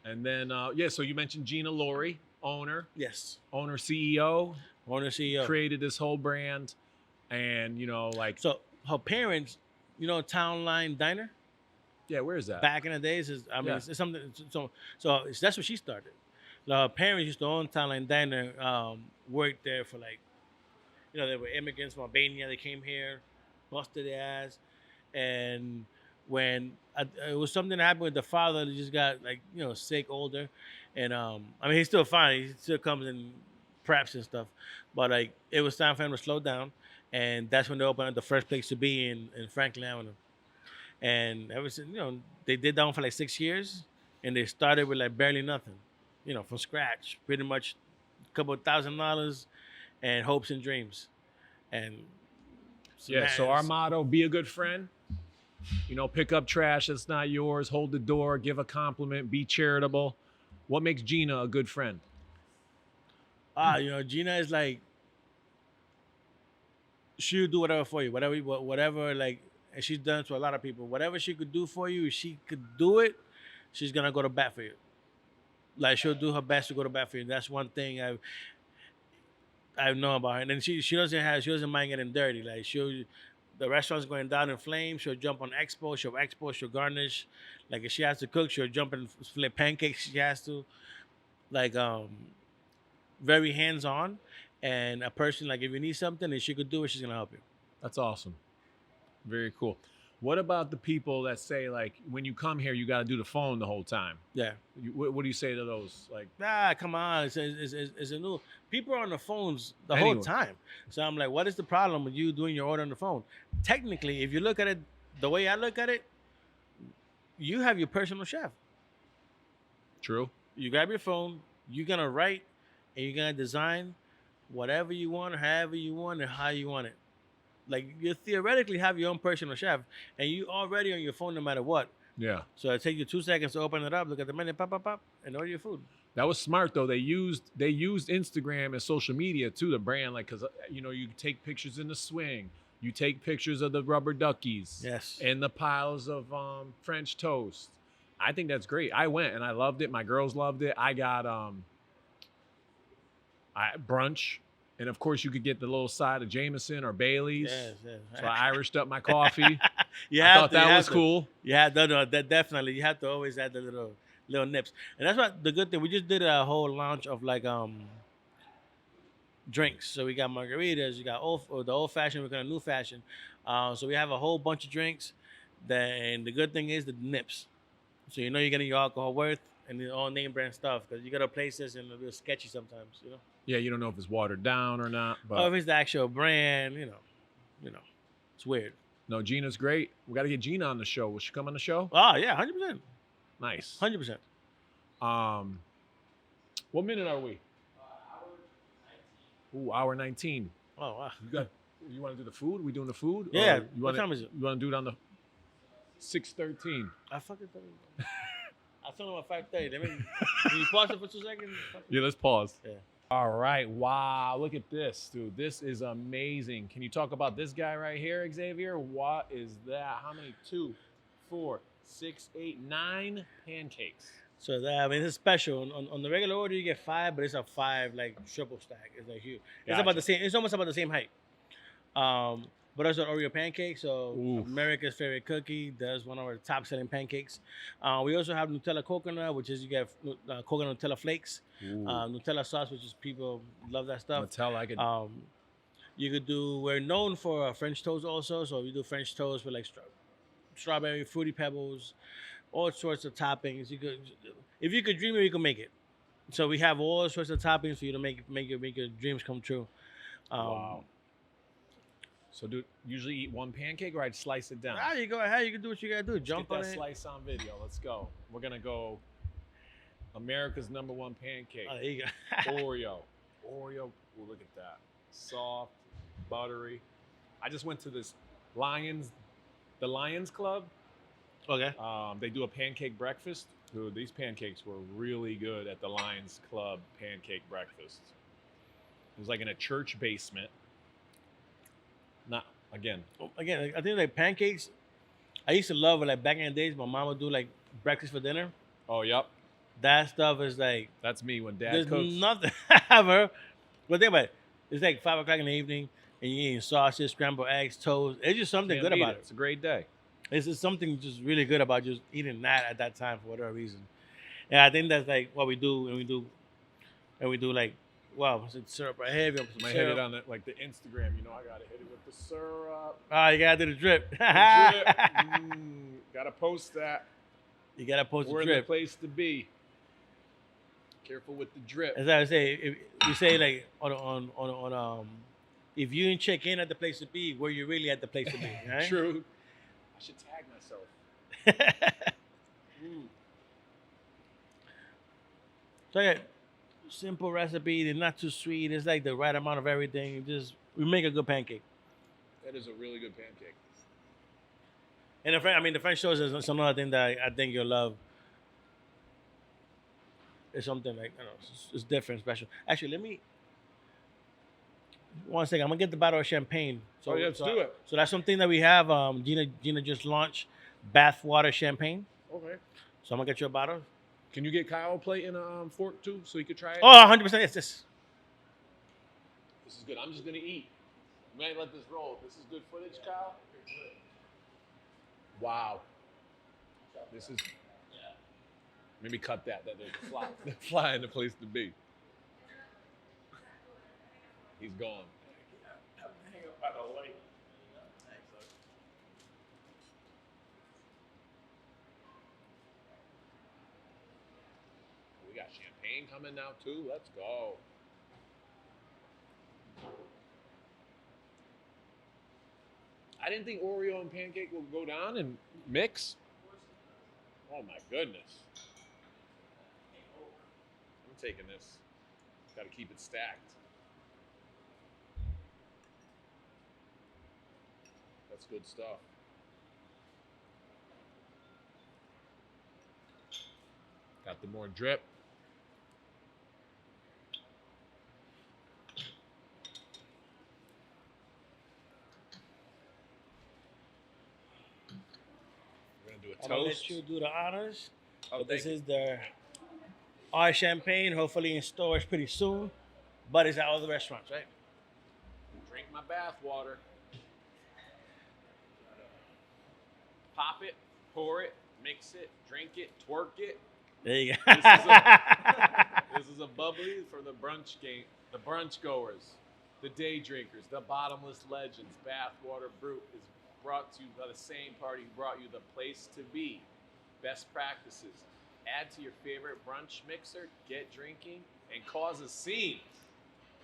And then, so you mentioned Gina Laurie, owner, Yes. CEO, Owner CEO. created this whole brand. And, So her parents, Town Line Diner, yeah, where is that? back in the days, Yeah. it's something. So that's what she started. Her parents used to own Town Line Diner. Worked there for they were immigrants from Albania. They came here, busted their ass, and when it was something that happened with the father, that just got sick, older, and he's still fine. He still comes in preps and stuff, but it was time for him to slow down, and that's when they opened up the first place to be in Franklin Avenue. And ever since, they did that one for 6 years, and they started with barely nothing, from scratch, pretty much couple $1,000 and hopes and dreams. And so our motto: be a good friend. Pick up trash that's not yours. Hold the door. Give a compliment. Be charitable. What makes Gina a good friend? Gina is like, she'll do whatever for you, whatever. Like, and she's done it to a lot of people. Whatever she could do for you, if she could do it, she's gonna go to bat for you. Like, she'll do her best to go to bat for you. That's one thing I know about her. And then she doesn't mind getting dirty. Like, the restaurant's going down in flames, she'll jump on expo, she'll garnish. Like, if she has to cook, she'll jump and flip pancakes. She has to, like, very hands-on. And a person, like, if you need something and she could do it, she's gonna help you. That's awesome. Very cool. What about the people that say, like, when you come here, you got to do the phone the whole time? Yeah. What do you say to those? Like, come on. It's a new... People are on the phones the whole time. So I'm like, what is the problem with you doing your order on the phone? Technically, if you look at it the way I look at it, you have your personal chef. True. You grab your phone, you're going to write, and you're going to design whatever you want, however you want, and how you want it. Like, you theoretically have your own personal chef, and you already on your phone no matter what. Yeah. So it takes you 2 seconds to open it up, look at the menu, pop, and order your food. That was smart, though. They used Instagram and social media to the brand, like, because you take pictures in the swing, you take pictures of the rubber duckies, yes, and the piles of French toast. I think that's great. I went and I loved it. My girls loved it. I got brunch. And of course, you could get the little side of Jameson or Bailey's. Yes. So I Irished up my coffee. I thought that was cool. Yeah, no, that definitely. You have to always add the little nips. And that's what the good thing. We just did a whole launch of like drinks. So we got margaritas. We got the old fashioned. We got a new fashion. So we have a whole bunch of drinks. And the good thing is the nips. So you're getting your alcohol worth and the all name brand stuff, because you go to places and they're sketchy sometimes. Yeah, you don't know if it's watered down or not. But if it's the actual brand, it's weird. No, Gina's great. We got to get Gina on the show. Will she come on the show? Oh, yeah, 100%. Nice. 100%. What minute are we? Hour 19. Oh, wow. You want to do the food? We doing the food? Yeah. What time is it? You want to do it on the 6:13? I fucking thought it. I told him at 5:30. Can you pause it for 2 seconds? Yeah, let's pause. Yeah. All right. Wow. Look at this, dude. This is amazing. Can you talk about this guy right here, Xavier? What is that? How many? 2, 4, 6, 8, 9 pancakes. So it's special. On the regular order, you get 5, but it's a 5 like triple stack. It's like huge. It's about the same. It's almost about the same height. But also an Oreo pancake. So Oof. America's favorite cookie. That's one of our top selling pancakes. We also have Nutella coconut, which is you get coconut Nutella flakes. Nutella sauce, which is people love that stuff. Nutella, I could. You could do. We're known for French toast also. So we do French toast with like strawberry, fruity pebbles, all sorts of toppings. If you could dream it, you can make it. So we have all sorts of toppings for you to make your dreams come true. Wow. So do usually eat one pancake, or I'd slice it down? You go ahead. You can do what you gotta do. Jump on it. Slice on video. Let's go. We're gonna go. America's #1 pancake. Oh, there you go. Oreo. Ooh, look at that. Soft, buttery. I just went to this the Lions Club. Okay. They do a pancake breakfast. Dude, these pancakes were really good at the Lions Club pancake breakfast. It was like in a church basement. Again, I think like pancakes. I used to love it. Like back in the days, my mom would do like breakfast for dinner. Oh, yep. That stuff is like. That's me when Dad there's cooks. Nothing ever. But think about it. It's like 5 o'clock in the evening, and you're eating sausage, scrambled eggs, toast. It's just something good about it. It's a great day. It's just something just really good about just eating that at that time for whatever reason. And I think that's like what we do, and we do like, wow, is it syrup right here? I'm gonna hit it on the Instagram. I gotta hit it with the syrup. You gotta do the drip. Gotta post that. You gotta post We're the drip. in the place to be. Careful with the drip. As I say, if you say like on if you didn't check in at the place to be, where you really at the place to be, right? True. I should tag myself. simple recipe. They're not too sweet. It's like the right amount of everything. We make a good pancake. That is a really good pancake. And the French toast is another thing that I think you'll love. It's something like, it's different, special. Actually, let me. One second, I'm gonna get the bottle of champagne. So let's do it. So that's something that we have. Gina just launched bath water champagne. Okay. So I'm gonna get you a bottle. Can you get Kyle a plate and a fork too, so he could try it? Oh, 100%. Yes, This is good. I'm just gonna eat. I'm gonna let this roll. This is good footage, Kyle. Wow. This is. Maybe cut that. There's a fly. Fly in the place to be. He's gone. We got champagne coming now too. Let's go. I didn't think Oreo and pancake would go down and mix. Oh my goodness. I'm taking this. Got to keep it stacked. That's good stuff. Got the more drip. We're gonna do a toast. I'm gonna let you do the honors. Oh, this is our champagne, hopefully in stores pretty soon. But it's at all the restaurants, right? Drink my bath water. Pop it, pour it, mix it, drink it, twerk it. There you go. This is a bubbly for the brunch game, the brunch goers, the day drinkers, the bottomless legends. Bathwater Brew is brought to you by the same party who brought you the place to be. Best practices. Add to your favorite brunch mixer, get drinking, and cause a scene.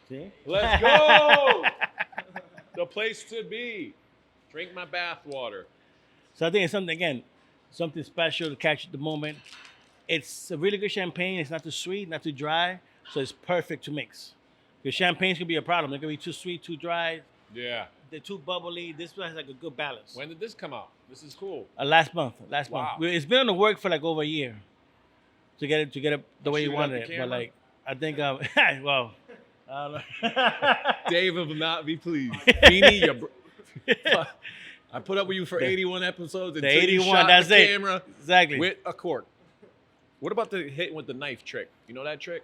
See? Let's go! The place to be. Drink my bathwater. So I think it's something special to catch the moment. It's a really good champagne. It's not too sweet, not too dry, so it's perfect to mix. Because champagnes can be a problem. It can be too sweet, too dry. Yeah. They're too bubbly. This one has like a good balance. When did this come out? This is cool. Last month. Wow. It's been on the work for like over a year to get it the way you Shoot wanted at the it. But camera? like I think well, I don't know. Dave will not be pleased. Feeney, I put up with you for 81 episodes. The Until 81, you shot that's the it. camera Exactly. with a cork. What about the hitting with the knife trick? You know that trick?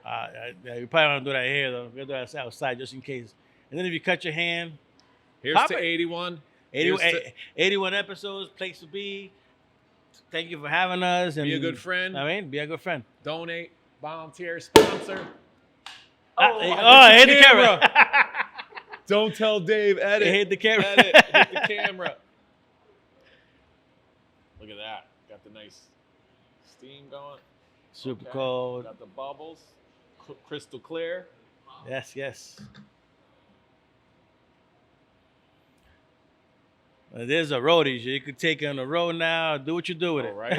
You probably want to do that here though. We'll do that outside just in case. And then if you cut your hand, Here's pop to it. 81. 81 episodes, place to be. Thank you for having us. And Be a good friend. Be a good friend. Donate, volunteer, sponsor. Hit the camera. Don't tell Dave. Edit. Hit the camera. Edit. Hit the camera. Look at that. Got the nice steam going. Super cold. Got the bubbles. Crystal clear. Yes. There's a roadie. You could take it on the road now. Do what you do with it. Right.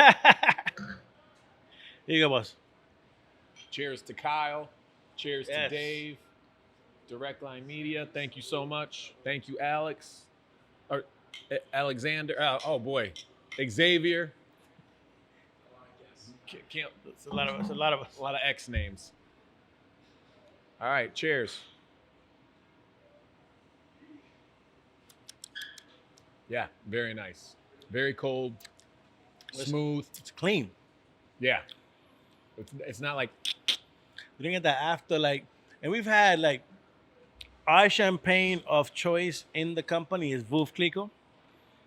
Here you go, boss. Cheers to Kyle. Cheers to Yes. Dave. Direct Line Media. Thank you so much. Thank you, Alex. Or Alexander. Oh boy, Xavier. Can't. It's a lot of us. A lot of X names. All right. Cheers. Yeah, very nice. Very cold. Smooth. It's clean. Yeah. It's not like. You don't get that after and we've had our champagne of choice in the company is Veuve Clicquot,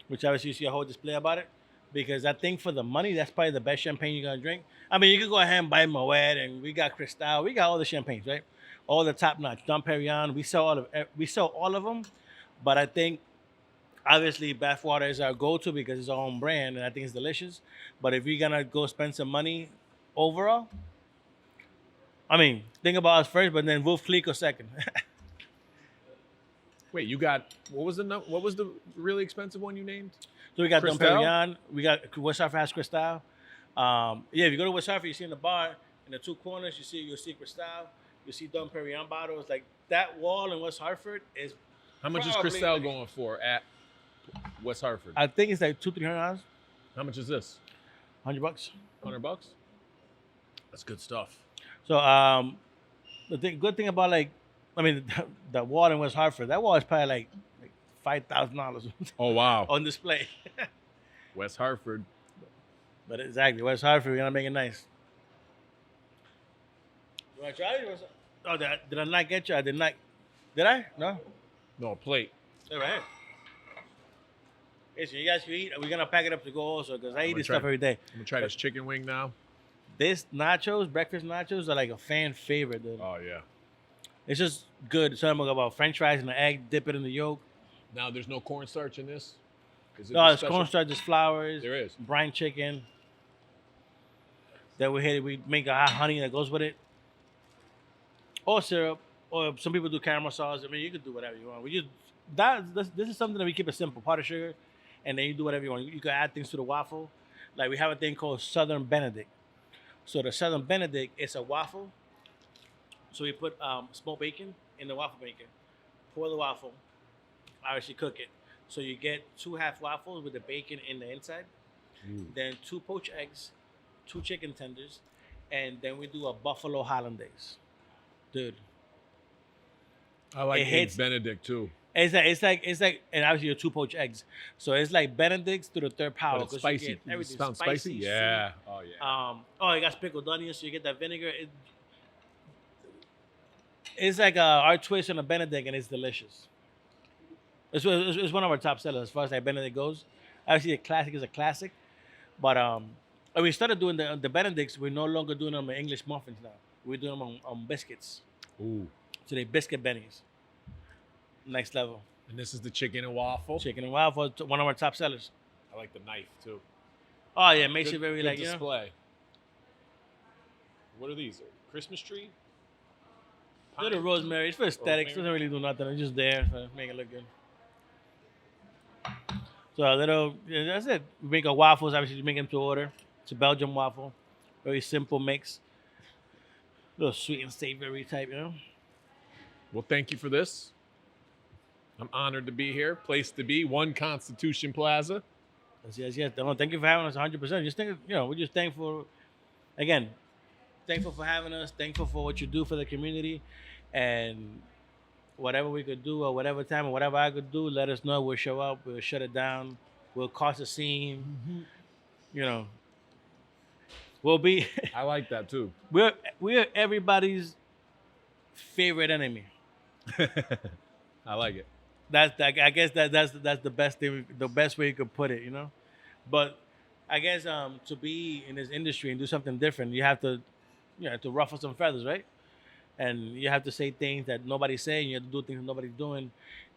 which obviously you see a whole display about it. Because I think for the money, that's probably the best champagne you're gonna drink. I mean, you could go ahead and buy Moet, and we got Cristal, we got all the champagnes, right? All the top notch. Dom Perignon, we sell all of them. But I think obviously Bathwater is our go-to because it's our own brand, and I think it's delicious. But if you're gonna go spend some money overall, I mean, think about us first, but then Veuve Clicquot second. Wait, you got what was the really expensive one you named? So we got Dom Cristal? Perignon, we got West Hartford has Cristal. If you go to West Hartford, you see in the bar, in the two corners, you'll see Cristal. You see Dom Perignon bottles. Like that wall in West Hartford is. How much is probably Cristal like- going for at West Hartford? I think it's like $200-300. How much is this? $100. $100? That's good stuff. So good thing about the wall in West Hartford, that wall is probably like $5,000 Oh, wow. on display. West Hartford. But exactly, West Hartford, we're gonna make it nice. You wanna try it? Oh, did I not get you? I did not. Did I? No. No, a plate. They're right here. Hey, so you guys can eat. We're gonna pack it up to go also because I eat this try stuff every day. I'm going to try this chicken wing now. This nachos, breakfast nachos, are like a fan favorite, dude. Oh, yeah. It's just good. Something about French fries and the egg, dip it in the yolk. Now, there's no cornstarch in this? Is it No, the it's special- cornstarch, just flours. There is. Brine chicken. Then we make a hot honey that goes with it. Or syrup. Or some people do caramel sauce. I mean, you could do whatever you want. This is something that we keep it simple. Powdered sugar, and then you do whatever you want. You can add things to the waffle. Like we have a thing called Southern Benedict. So the Southern Benedict is a waffle. So we put smoked bacon in the waffle maker. Pour the waffle. Obviously cook it. So you get 2 half waffles with the bacon in the inside. Then 2 poached eggs, 2 chicken tenders, and then we do a buffalo hollandaise. Dude. I like It Eggs hits- Benedict, too. It's like, and obviously your 2 poached eggs. So it's like Benedict's to the third power. But it's 'cause spicy. You get everything Sounds spicy? sweet. Yeah. Oh, yeah. It got sprinkled onions, so you get that vinegar. It's like our twist on a Benedict, and it's delicious. It's one of our top sellers as far as like Benedict goes. Obviously, a classic is a classic, but when we started doing the Benedicts, we're no longer doing them in English muffins now. We're doing them on biscuits. Ooh. So they biscuit bennies. Next level. And this is the chicken and waffle. Chicken and waffle, one of our top sellers. I like the knife, too. Oh yeah, makes Good- it very good like you know. display. What are these? A Christmas tree? Little Pine? rosemary. It's for aesthetics. Rosemary. Doesn't really do nothing. It's just there to make it look good. So a little, that's it. We make our waffles. Obviously, you make them to order. It's a Belgian waffle. Very simple mix. A little sweet and savory type, you know. Well, thank you for this. I'm honored to be here. Place to be, 1 Constitution Plaza. Yes. No, thank you for having us 100%. Just think, we're just thankful. Again, thankful for having us. Thankful for what you do for the community. And whatever we could do or whatever time or whatever I could do, let us know. We'll show up. We'll shut it down. We'll cause a scene. We'll be. I like that, too. We're everybody's favorite enemy. I like it. I guess that's the best thing, the best way you could put it, But I guess to be in this industry and do something different, you have to, to ruffle some feathers, right? And you have to say things that nobody's saying. You have to do things that nobody's doing,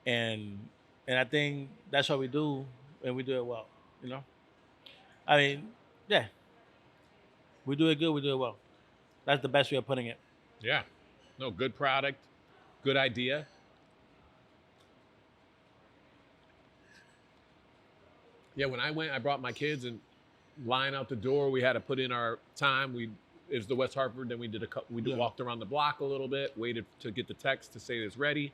and I think that's what we do, and we do it well. I mean, yeah, we do it good. We do it well. That's the best way of putting it. Yeah. No, good product. Good idea. Yeah, when I went, I brought my kids, and line out the door, we had to put in our time. It was the West Hartford. Then we walked around the block a little bit, waited to get the text to say it's ready.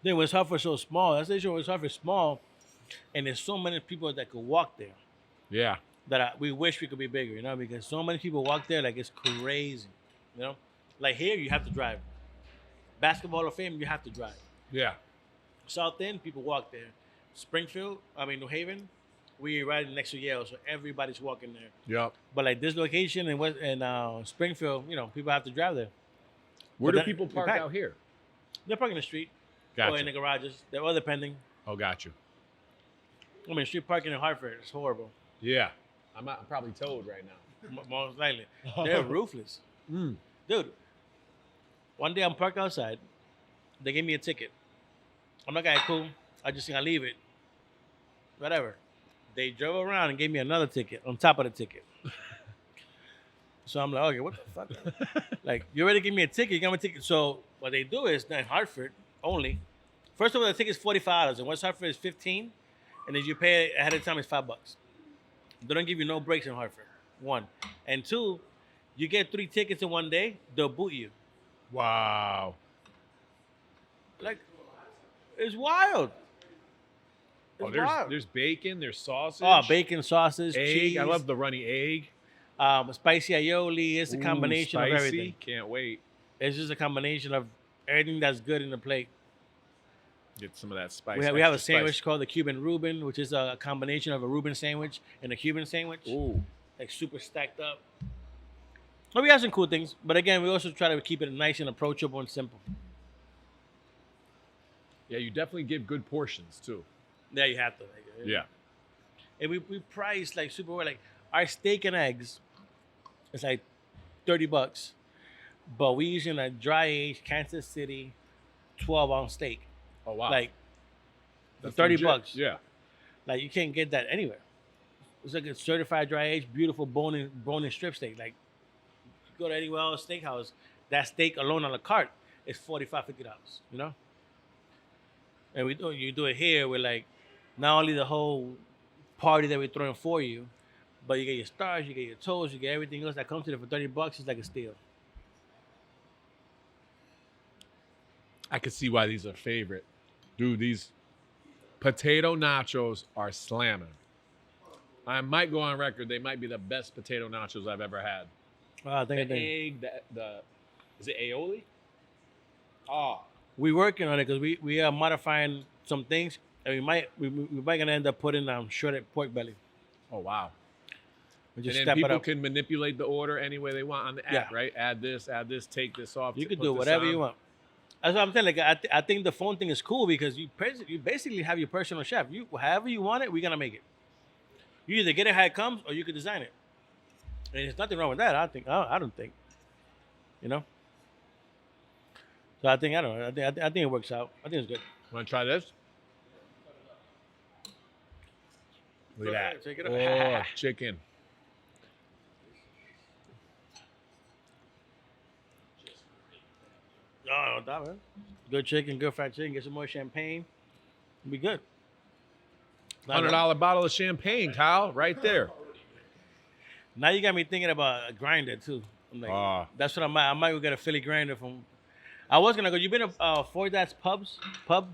Then West Hartford so small. That's the issue. West Hartford is small, and there's so many people that could walk there. Yeah. That we wish we could be bigger, because so many people walk there like it's crazy, Like here, you have to drive. Basketball Hall of Fame, you have to drive. Yeah. South End, people walk there. New Haven, we right next to Yale, so everybody's walking there. Yep. But like this location in Springfield, people have to drive there. Where But do then people we park pack. out here? They're parking in the street or Gotcha. in the garages. They're all depending. Oh, got you. Street parking in Hartford is horrible. Yeah. I'm probably towed right now. Most likely. They're ruthless. Dude, one day I'm parked outside. They gave me a ticket. I'm like, cool. I just think I leave it. Whatever. They drove around and gave me another ticket on top of the ticket. So I'm like, okay, what the fuck? Like, you already gave me a ticket. You got me a ticket. So what they do is, in Hartford only, first of all, the ticket's $45. In West Hartford is $15. And if you pay it ahead of time, it's $5. They don't give you no breaks in Hartford, 1. And 2, You get 3 tickets in one day, they'll boot you. Wow. Like, it's wild. Oh, It's wild. there's bacon, there's sausage. Oh, bacon, sausage, egg. cheese. I love the runny egg. Spicy aioli. It's a combination of spicy. everything. Can't wait. It's just a combination of everything that's good in the plate. Get some of that spice. We have a sandwich called the Cuban Reuben, which is a combination of a Reuben sandwich and a Cuban sandwich. Ooh. Like super stacked up. Well, we have some cool things, but again, we also try to keep it nice and approachable and simple. Yeah, you definitely give good portions too. Yeah, you have to. Yeah. And we price like super well. Like our steak and eggs, it's like $30, but we using a dry aged Kansas City 12-ounce steak. Oh wow. Like for That's $30. legit. Yeah. Like you can't get that anywhere. It's like a certified dry aged, beautiful bone and strip steak. Like you go to anywhere else steakhouse, that steak alone on the cart is $45, $50. You know. And you do it here with like not only the whole party that we're throwing for you, but you get your stars, you get your toast, you get everything else that comes to it for $30. It's like a steal. I could see why these are favorite. Dude, these potato nachos are slamming. I might go on record. They might be the best potato nachos I've ever had. Oh, The egg, is it aioli? Oh, We're working on it because we are modifying some things, and we might gonna end up putting shredded pork belly. oh wow. We just And then step it people up. can manipulate the order any way they want on the app, right? Add this, take this off. You can put do this whatever on. you want. That's what I'm saying. Like I think the phone thing is cool because you basically have your personal chef. You however you want it, we're gonna make it. You either get it how it comes, or you could design it. And there's nothing wrong with that. I don't think. You know. So I think I don't know. I think it works out. I think it's good. Want to try this? Look Go at ahead, that. take it up. Oh, chicken. No, that man. Good chicken, good fried chicken. Get some more champagne. It'll be good. $100 bottle of champagne, Kyle, right there. Now you got me thinking about a grinder too. I'm like, that's what I might go get a Philly grinder from. I was gonna go. You been to Four Dads pub?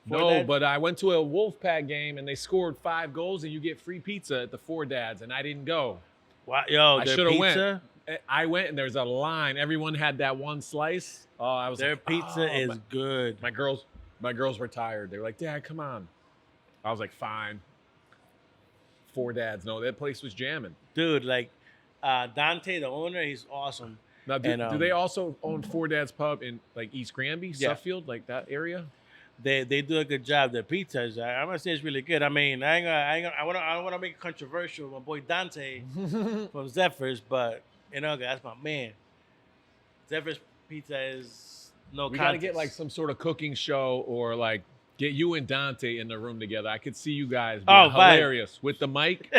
No, but I went to a Wolfpack game and they scored 5 goals and you get free pizza at the Four Dads and I didn't go. Wow, yo, I their should have pizza. went. I went and there's a line. Everyone had that one slice. Oh, I was Their like, pizza is good. My girls were tired. They were like, Dad, come on. I was like, fine. Four Dads. No, that place was jamming. Dude, like Dante, the owner, he's awesome. Now, do they also own Four Dads Pub in like East Granby, Yeah. Suffield, like that area? They do a good job. Their pizza is, I'm gonna say it's really good. I mean, I want to make it controversial. My boy Dante from Zephyr's, but you know, that's my man. Zephyr's pizza is no. We got to get like some sort of cooking show or like get you and Dante in the room together. I could see you guys being hilarious with the mic.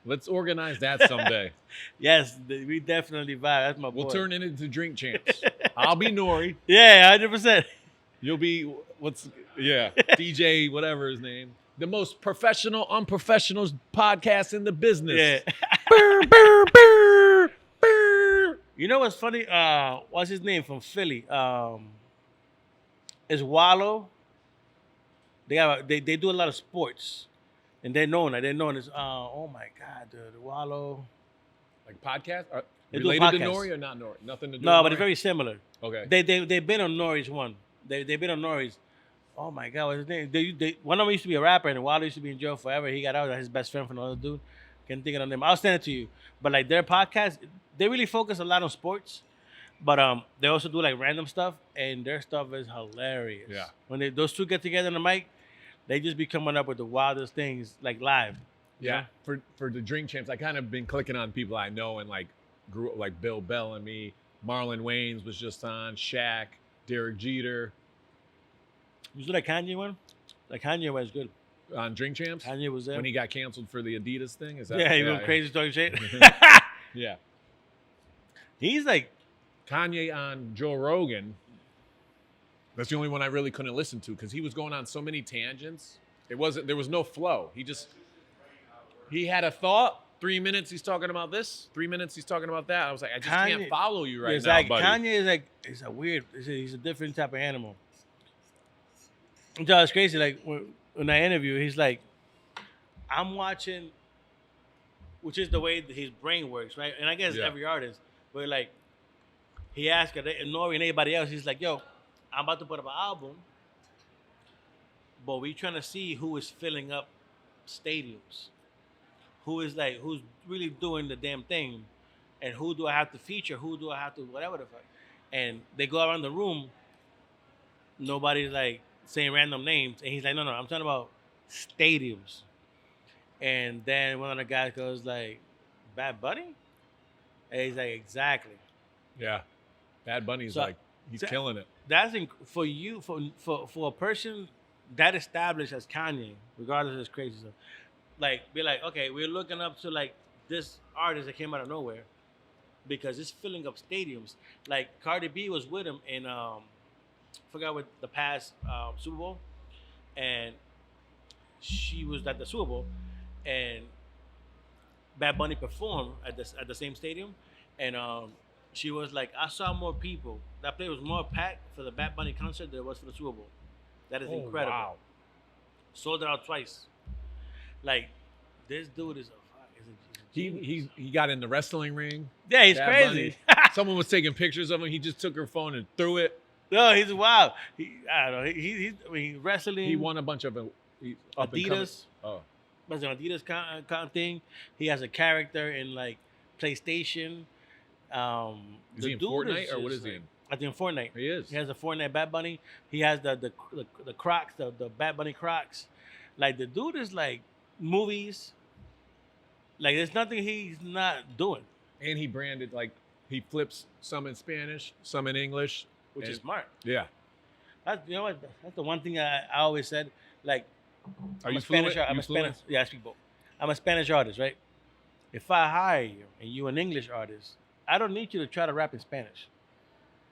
Let's organize that someday. Yes, we definitely vibe. That's my boy. We'll turn it into Drink Champs. I'll be Nori. Yeah, 100%. You'll be DJ, whatever his name. The most professional, unprofessional podcast in the business. Yeah. Burr, burr, burr, burr. You know what's funny? What's his name from Philly? Is Wallow. They do a lot of sports, and they're known. They're known as oh my god, dude, Wallow. Like podcast? They do Related to podcasts. Nori or not Nori? Nothing to do. No, with but Nori? it's very similar. Okay. They've been on Nori's one. They've been on Nori's. Oh my god, what's his name? One of them used to be a rapper, and Wallow used to be in jail forever. He got out. His best friend from another dude. Can't think of the name. I'll send it to you. But like their podcast, they really focus a lot on sports. But they also do like random stuff, and their stuff is hilarious. Yeah. When those two get together on the mic, they just be coming up with the wildest things like live. Yeah. For the Drink Champs, I kind of been clicking on people I know and like grew up, like Bill Bellamy, Marlon Wayans was just on, Shaq, Derek Jeter. You saw that Kanye one? Like Kanye was good. On Drink Champs? Kanye was there. When he got canceled for the Adidas thing? Is that Yeah, he went crazy talking shit. Yeah. He's like, Kanye on Joe Rogan. That's the only one I really couldn't listen to because he was going on so many tangents. There was no flow. He had a thought 3 minutes he's talking about this. 3 minutes he's talking about that. I was like, I just Kanye- can't follow you right It's now, like buddy. Kanye is like he's a weird. He's a different type of animal. It's crazy. Like when I interview, he's like, I'm watching, which is the way that his brain works, right? And I guess Yeah. every artist, where like he asks, ignoring anybody else, he's like, yo, I'm about to put up an album, but we trying to see who is filling up stadiums, who's really doing the damn thing, and who do I have to feature, who do I have to whatever the fuck. And they go around the room, nobody's like saying random names, and he's like, no, I'm talking about stadiums. And then one of the guys goes like, Bad Bunny? And he's like, exactly. Yeah. Bad Bunny's So, like, he's killing it. That's for you, for a person that established as Kanye, regardless of his crazy stuff. Like, be like, okay, we're looking up to like this artist that came out of nowhere because it's filling up stadiums. Like Cardi B was with him in forgot what the past Super Bowl, and she was at the Super Bowl, and Bad Bunny performed at the same stadium, and she was like, I saw more people. That place was more packed for the Bad Bunny concert than it was for the Super Bowl. That is incredible. Wow. Sold it out twice. Like, this dude is a He got in the wrestling ring. yeah, he's Bad crazy. Someone was taking pictures of him. He just took her phone and threw it. No, he's wild. I don't know. He's wrestling. He won a bunch of Adidas. Oh, That's an Adidas kind of thing. He has a character in like PlayStation. is he in Fortnite or what is he in? I think Fortnite. He is. He has a Fortnite Bad Bunny. He has the Crocs, the Bad Bunny Crocs. Like the dude is like movies. Like there's nothing he's not doing, And he branded like he flips some in Spanish, some in English, which is and- smart. Yeah. That's, you know what? That's the one thing I always said. Like, Are I'm you a Spanish. fluent? I'm You a fluent? Spanish. Yeah, I speak both. I'm a Spanish artist, right? If I hire you and you're an English artist, I don't need you to try to rap in Spanish.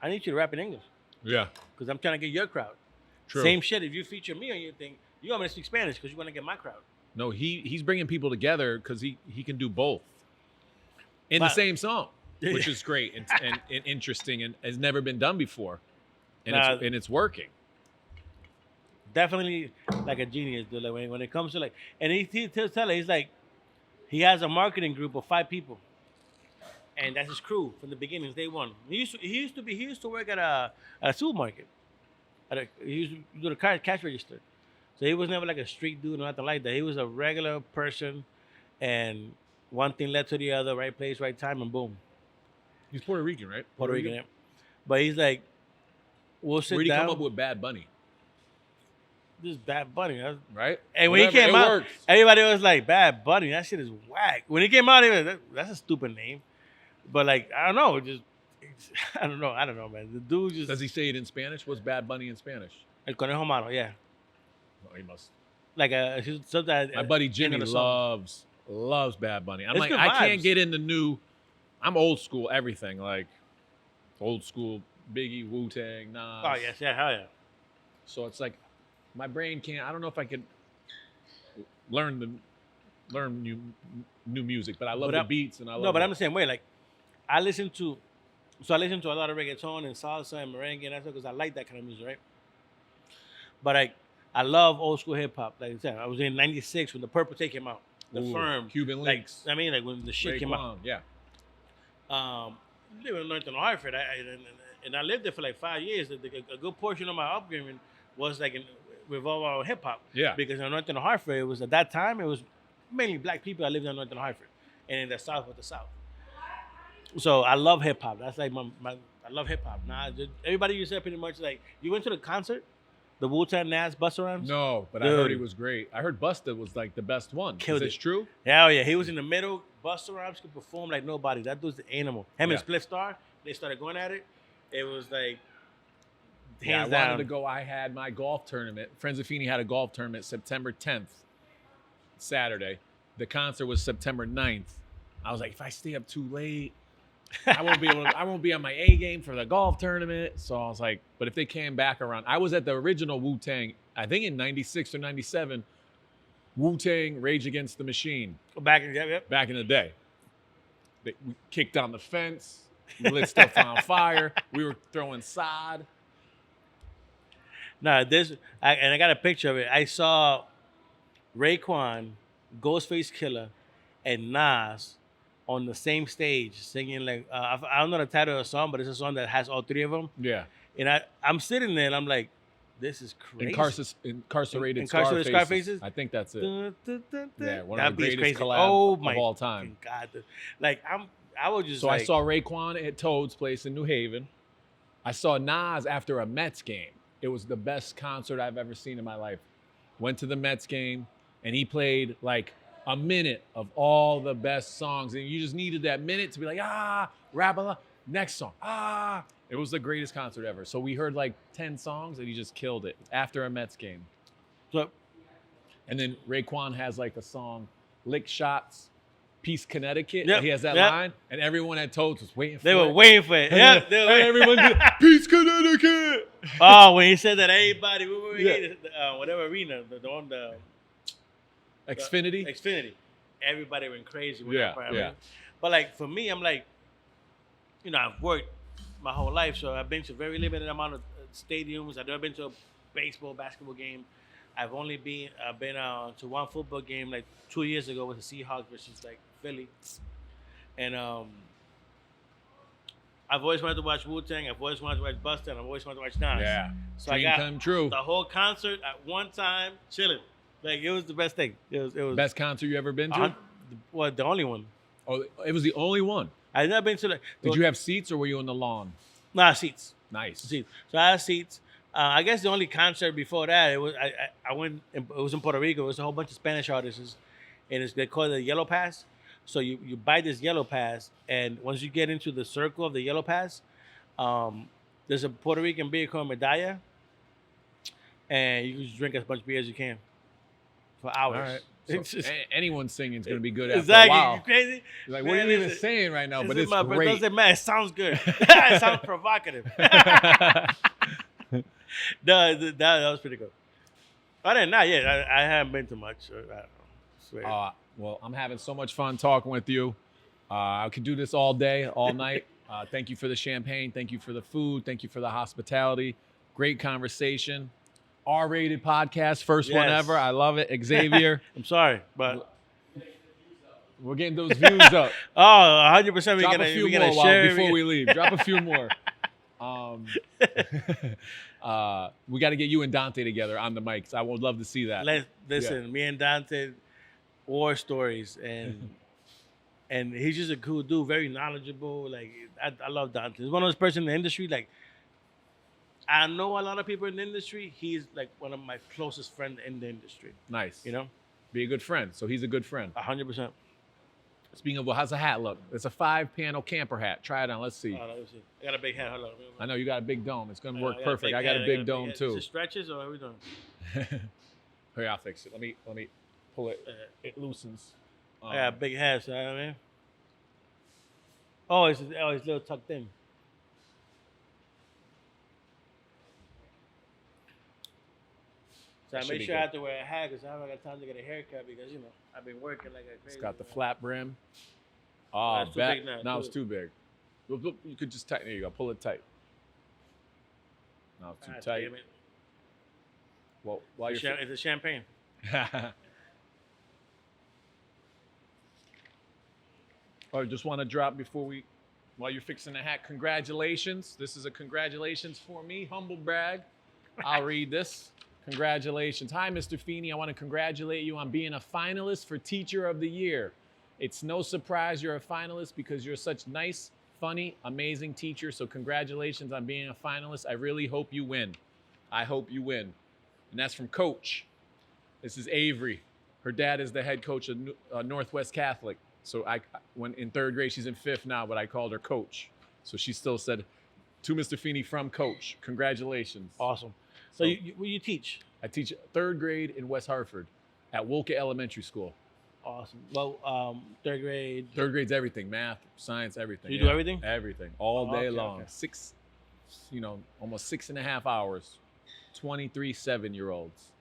I need you to rap in English Yeah. because I'm trying to get your crowd. True. Same shit. If you feature me on your thing, you want me to speak Spanish because you want to get my crowd. No, he's bringing people together because he can do both in the But- same song, which is great and interesting and has never been done before, and Nah. it's working. Definitely like a genius, dude. Like when it comes to like, and he tells Teller, he's like, he has a marketing group of 5 people, and that's his crew from the beginning, day one. He used to work at a supermarket. He used to do the cash register, so he was never like a street dude or nothing like that. He was a regular person, and one thing led to the other. Right place, right time, and boom, He's Puerto Rican, right? Puerto Rican. Yeah. But he's like, we'll sit Where'd he down. come up with Bad Bunny? This Bad Bunny. Right? And when Whatever, he came it out, works. everybody was like, Bad Bunny, that shit is whack. When he came out, he was like, that's a stupid name. But like, I don't know, I don't know, man. The dude just Does he say it in Spanish? What's Bad Bunny in Spanish? El Conejo Malo, yeah. Oh, he must. Like My buddy Jimmy loves Bad Bunny. I'm It's like, good I can't vibes. get into new. I'm old school everything, like old school Biggie, Wu-Tang, Nas. Oh yes, yeah, hell yeah. So it's like my brain can't. I don't know if I could learn new music, but I love But the I'm- beats and I love. No, but I'm it. the same way. Like, I listen to a lot of reggaeton and salsa and merengue and that stuff because I like that kind of music, right? But I love old school hip hop. Like I said, I was in '96 when the Purple Tape came out, the Ooh, Firm, Cuban like Links. I mean, like when the shit came out. Raekwon, yeah. Living in Northern Hartford, and I lived there for like 5 years. A good portion of my upbringing was like revolved around hip hop. Yeah. Because in Northern Hartford, it was at that time it was mainly black people that lived in Northern Hartford, and in the South was the South. So I love hip hop. That's like I love hip hop. Nah, everybody you said pretty much like you went to the concert, the Wu-Tang Nas Busta Rhymes. No, but I heard he Dude. was great. I heard Busta was like the best one. Killed Is this it. true? Hell yeah, he was in the middle. Busta Rhymes could perform like nobody. That dude's the animal. Him Yeah. and Split Star, they started going at it. It was like Yeah, I hands wanted down. to go. I had my golf tournament. Friends of Feeney had a golf tournament September 10th, Saturday. The concert was September 9th. I was like, if I stay up too late, I won't be on my A game for the golf tournament. So I was like, but if they came back around, I was at the original Wu-Tang, I think in 96 or 97. Wu-Tang, Rage Against the Machine. Back in the Back in the day. We kicked down the fence. We lit stuff on fire. We were throwing sod. No, I got a picture of it. I saw Raekwon, Ghostface Killer, and Nas on the same stage singing like I don't know the title of the song, but it's a song that has all three of them. Yeah. And I'm sitting there and I'm like, this is crazy. Incarcerated Scarfaces? I think that's it. Yeah, one That'd of be the greatest crazy. collabs My of all time. God, like I was just. So like, I saw Raekwon at Toad's place in New Haven. I saw Nas after a Mets game. It was the best concert I've ever seen in my life. Went to the Mets game, and he played like a minute of all the best songs. And you just needed that minute to be like, rap a lot. Next song, It was the greatest concert ever. So we heard like 10 songs, and he just killed it after a Mets game. So, and then Raekwon has like a song, Lick Shots, Peace, Connecticut. Yep, He has that yep. line, and everyone at Toads was waiting for it. They were waiting for it. Yeah, And everyone did, Peace, Connecticut. Oh, when he said that, everybody, whatever arena, the one, Xfinity. Everybody went crazy with Yeah, that part. yeah. But like for me, I'm like, I've worked my whole life, so I've been to a very limited amount of stadiums. I've never been to a baseball, basketball game. I've only been to one football game like 2 years ago with the Seahawks versus like Philly, and I've always wanted to watch Wu-Tang. I've always wanted to watch Busta, and I've always wanted to watch Nas. Yeah, so dream I got come true. the whole concert at one time, chilling. Like it was the best thing. It was Best concert you ever been to? The only one. Oh, it was the only one. I've never been to like. Did you have seats or were you on the lawn? Nah, seats. Nice. Seats. So I had seats. I guess the only concert before that it was I went. It was in Puerto Rico. It was a whole bunch of Spanish artists, and they call it the Yellow Pass. So you buy this Yellow Pass, and once you get into the circle of the Yellow Pass, there's a Puerto Rican beer called Medalla, and you can just drink as much beer as you can for hours. All right. So anyone singing is going to be good after exactly. a while. You crazy? You're like, what are you even saying right now? But it's great. Doesn't matter. It sounds good. It sounds provocative. That was pretty good. Other than that, yeah, I haven't been to much. So I don't know. Well, I'm having so much fun talking with you. I could do this all day, all night. Thank you for the champagne. Thank you for the food. Thank you for the hospitality. Great conversation. R-rated podcast, first one ever. I love it. Xavier. I'm sorry, but we're getting those views up. 100%. Drop a few more before we leave. Drop a few more. We got to get you and Dante together on the mics. I would love to see that. Listen, me and Dante, war stories, and he's just a cool dude, very knowledgeable. Like I love Dante. He's one of those person in the industry. Like I know a lot of people in the industry. He's like one of my closest friends in the industry. Nice. You know, be a good friend. So he's a good friend. 100%. Speaking of, how's the hat look? It's a 5-panel camper hat. Try it on. Let's see. Let me see. I got a big hat. Hold on. I know you got a big dome. It's gonna work perfect. I got a big dome too. Is it stretches or are we doing? Here, I'll fix it. Let me pull it. It loosens. I got a big hat. So, you know what I mean? Oh, it's a little tucked in. So I make sure I have to wear a hat because I haven't got time to get a haircut because I've been working like a crazy. It's got the flat brim. That's too big now. Now it's too big. You could just tighten. There you go. Pull it tight. Now it's too tight. Damn it. Well, while it's a champagne. I just want to drop while you're fixing the hat, congratulations. This is a congratulations for me, humble brag. I'll read this. Congratulations. Hi, Mr. Feeney. I want to congratulate you on being a finalist for Teacher of the Year. It's no surprise you're a finalist because you're such nice, funny, amazing teacher. So congratulations on being a finalist. I really hope you win. I hope you win. And that's from Coach. This is Avery. Her dad is the head coach of Northwest Catholic. So when in third grade, she's in fifth now, but I called her Coach. So she still said, to Mr. Feeney from Coach, congratulations. Awesome. So you teach? I teach third grade in West Hartford at Wolcott Elementary School. Awesome. Well, third grade. Third grade's everything, math, science, everything. You do everything? Everything, all day long. Okay. Almost 6.5 hours, 23 7-year-olds.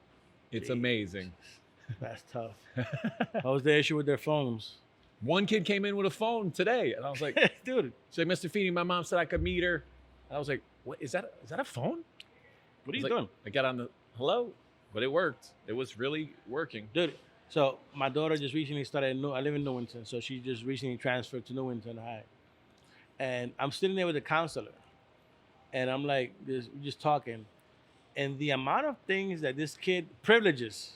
It's amazing. That's tough. What was the issue with their phones? One kid came in with a phone today, and I was like, Dude, she's like, Mr. Feeney, my mom said I could meet her. And I was like, what is that a phone? what are you I was doing? like, I got on the hello, but it worked. It was really working. Dude, so my daughter just recently started, I live in Newington, so she just recently transferred to Newington High. And I'm sitting there with a counselor, and I'm like, just talking. And the amount of things that this kid, privileges,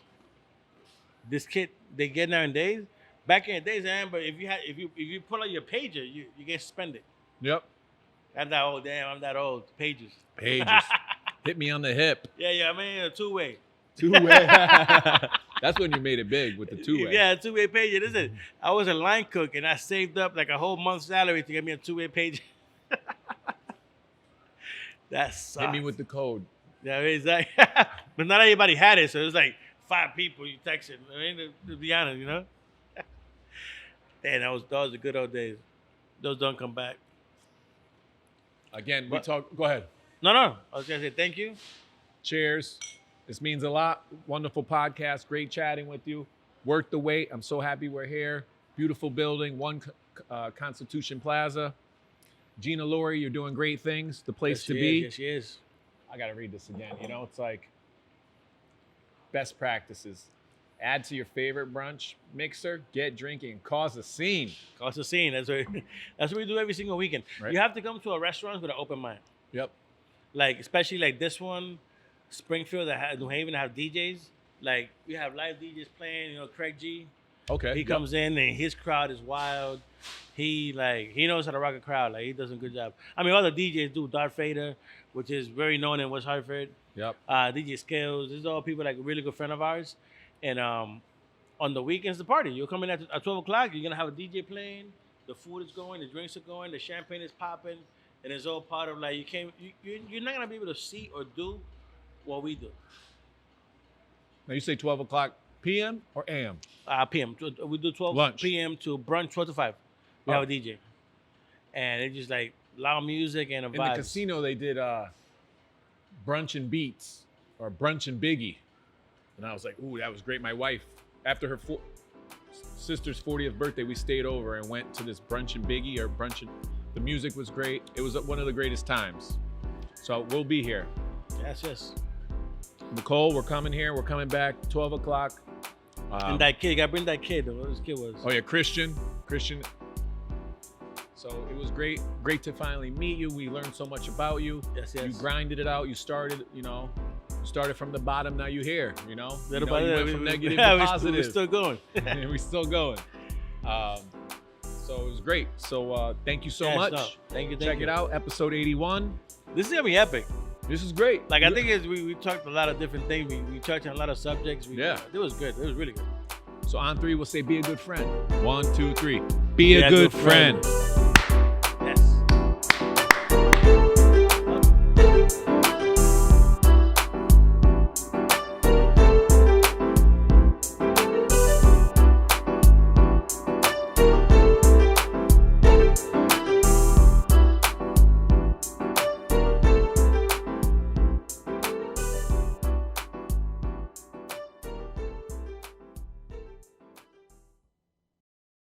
they get nowadays, back in the days, but if you pull out your pager, you get suspended. Yep. I'm that old, damn, I'm that old. Pages. Hit me on the hip. Yeah, I mean, a two-way. Two-way. That's when you made it big with the two-way. Yeah, a two-way pager. Listen, I was a line cook, and I saved up like a whole month's salary to get me a two-way pager. That sucks. Hit me with the code. Yeah, exactly. But not everybody had it, so it was like 5 people you texted. I mean, to be honest, you know. Damn, that was the good old days. Those don't come back. Again, go ahead. No. I was gonna say thank you. Cheers. This means a lot. Wonderful podcast. Great chatting with you. Worth the wait. I'm so happy we're here. Beautiful building. One Constitution Plaza. Gina Laurie, you're doing great things. The place to be. Yes, she is. I got to read this again. You know, it's like best practices. Add to your favorite brunch mixer, get drinking, cause a scene. Cause a scene. That's what we do every single weekend. Right. You have to come to a restaurant with an open mind. Yep. Like, especially like this one, Springfield, New Haven, have DJs. Like, we have live DJs playing, you know, Craig G. Okay. He comes in and his crowd is wild. He knows how to rock a crowd. Like, he does a good job. I mean, all the DJs do. Darth Vader, which is very known in West Hartford. Yep. DJ Skills. These are all people like a really good friend of ours. And on the weekends, the party. You'll come in at 12 o'clock. You're going to have a DJ playing. The food is going. The drinks are going. The champagne is popping. And it's all part of, like, you're not going to be able to see or do what we do. Now, you say 12 o'clock p.m. or a.m.? PM. We do 12 Lunch. p.m. to brunch, 12 to 5. We have a DJ. And it's just, like, loud music and a vibe. In the casino, they did Brunch and Beats or Brunch and Biggie. And I was like, ooh, that was great. My wife, after her sister's 40th birthday, we stayed over and went to this Brunch and Biggie or Brunch and... The music was great. It was one of the greatest times. So we'll be here. Yes. Nicole, we're coming here. We're coming back 12 o'clock. And that kid, you gotta bring that kid. What his kid was. Oh, yeah, Christian. So it was great to finally meet you. We learned so much about you. Yes. You grinded it out. You started from the bottom. Now you're here, you went from negative to positive. We're still going. And we're still going. So it was great. So thank you so much. No. Thank you. Check it out. Episode 81. This is gonna be epic. This is great. Like, I think we talked a lot of different things. We touched on a lot of subjects. Yeah. It was good. It was really good. So on 3, we'll say be a good friend. 1, 2, 3. Be a good friend.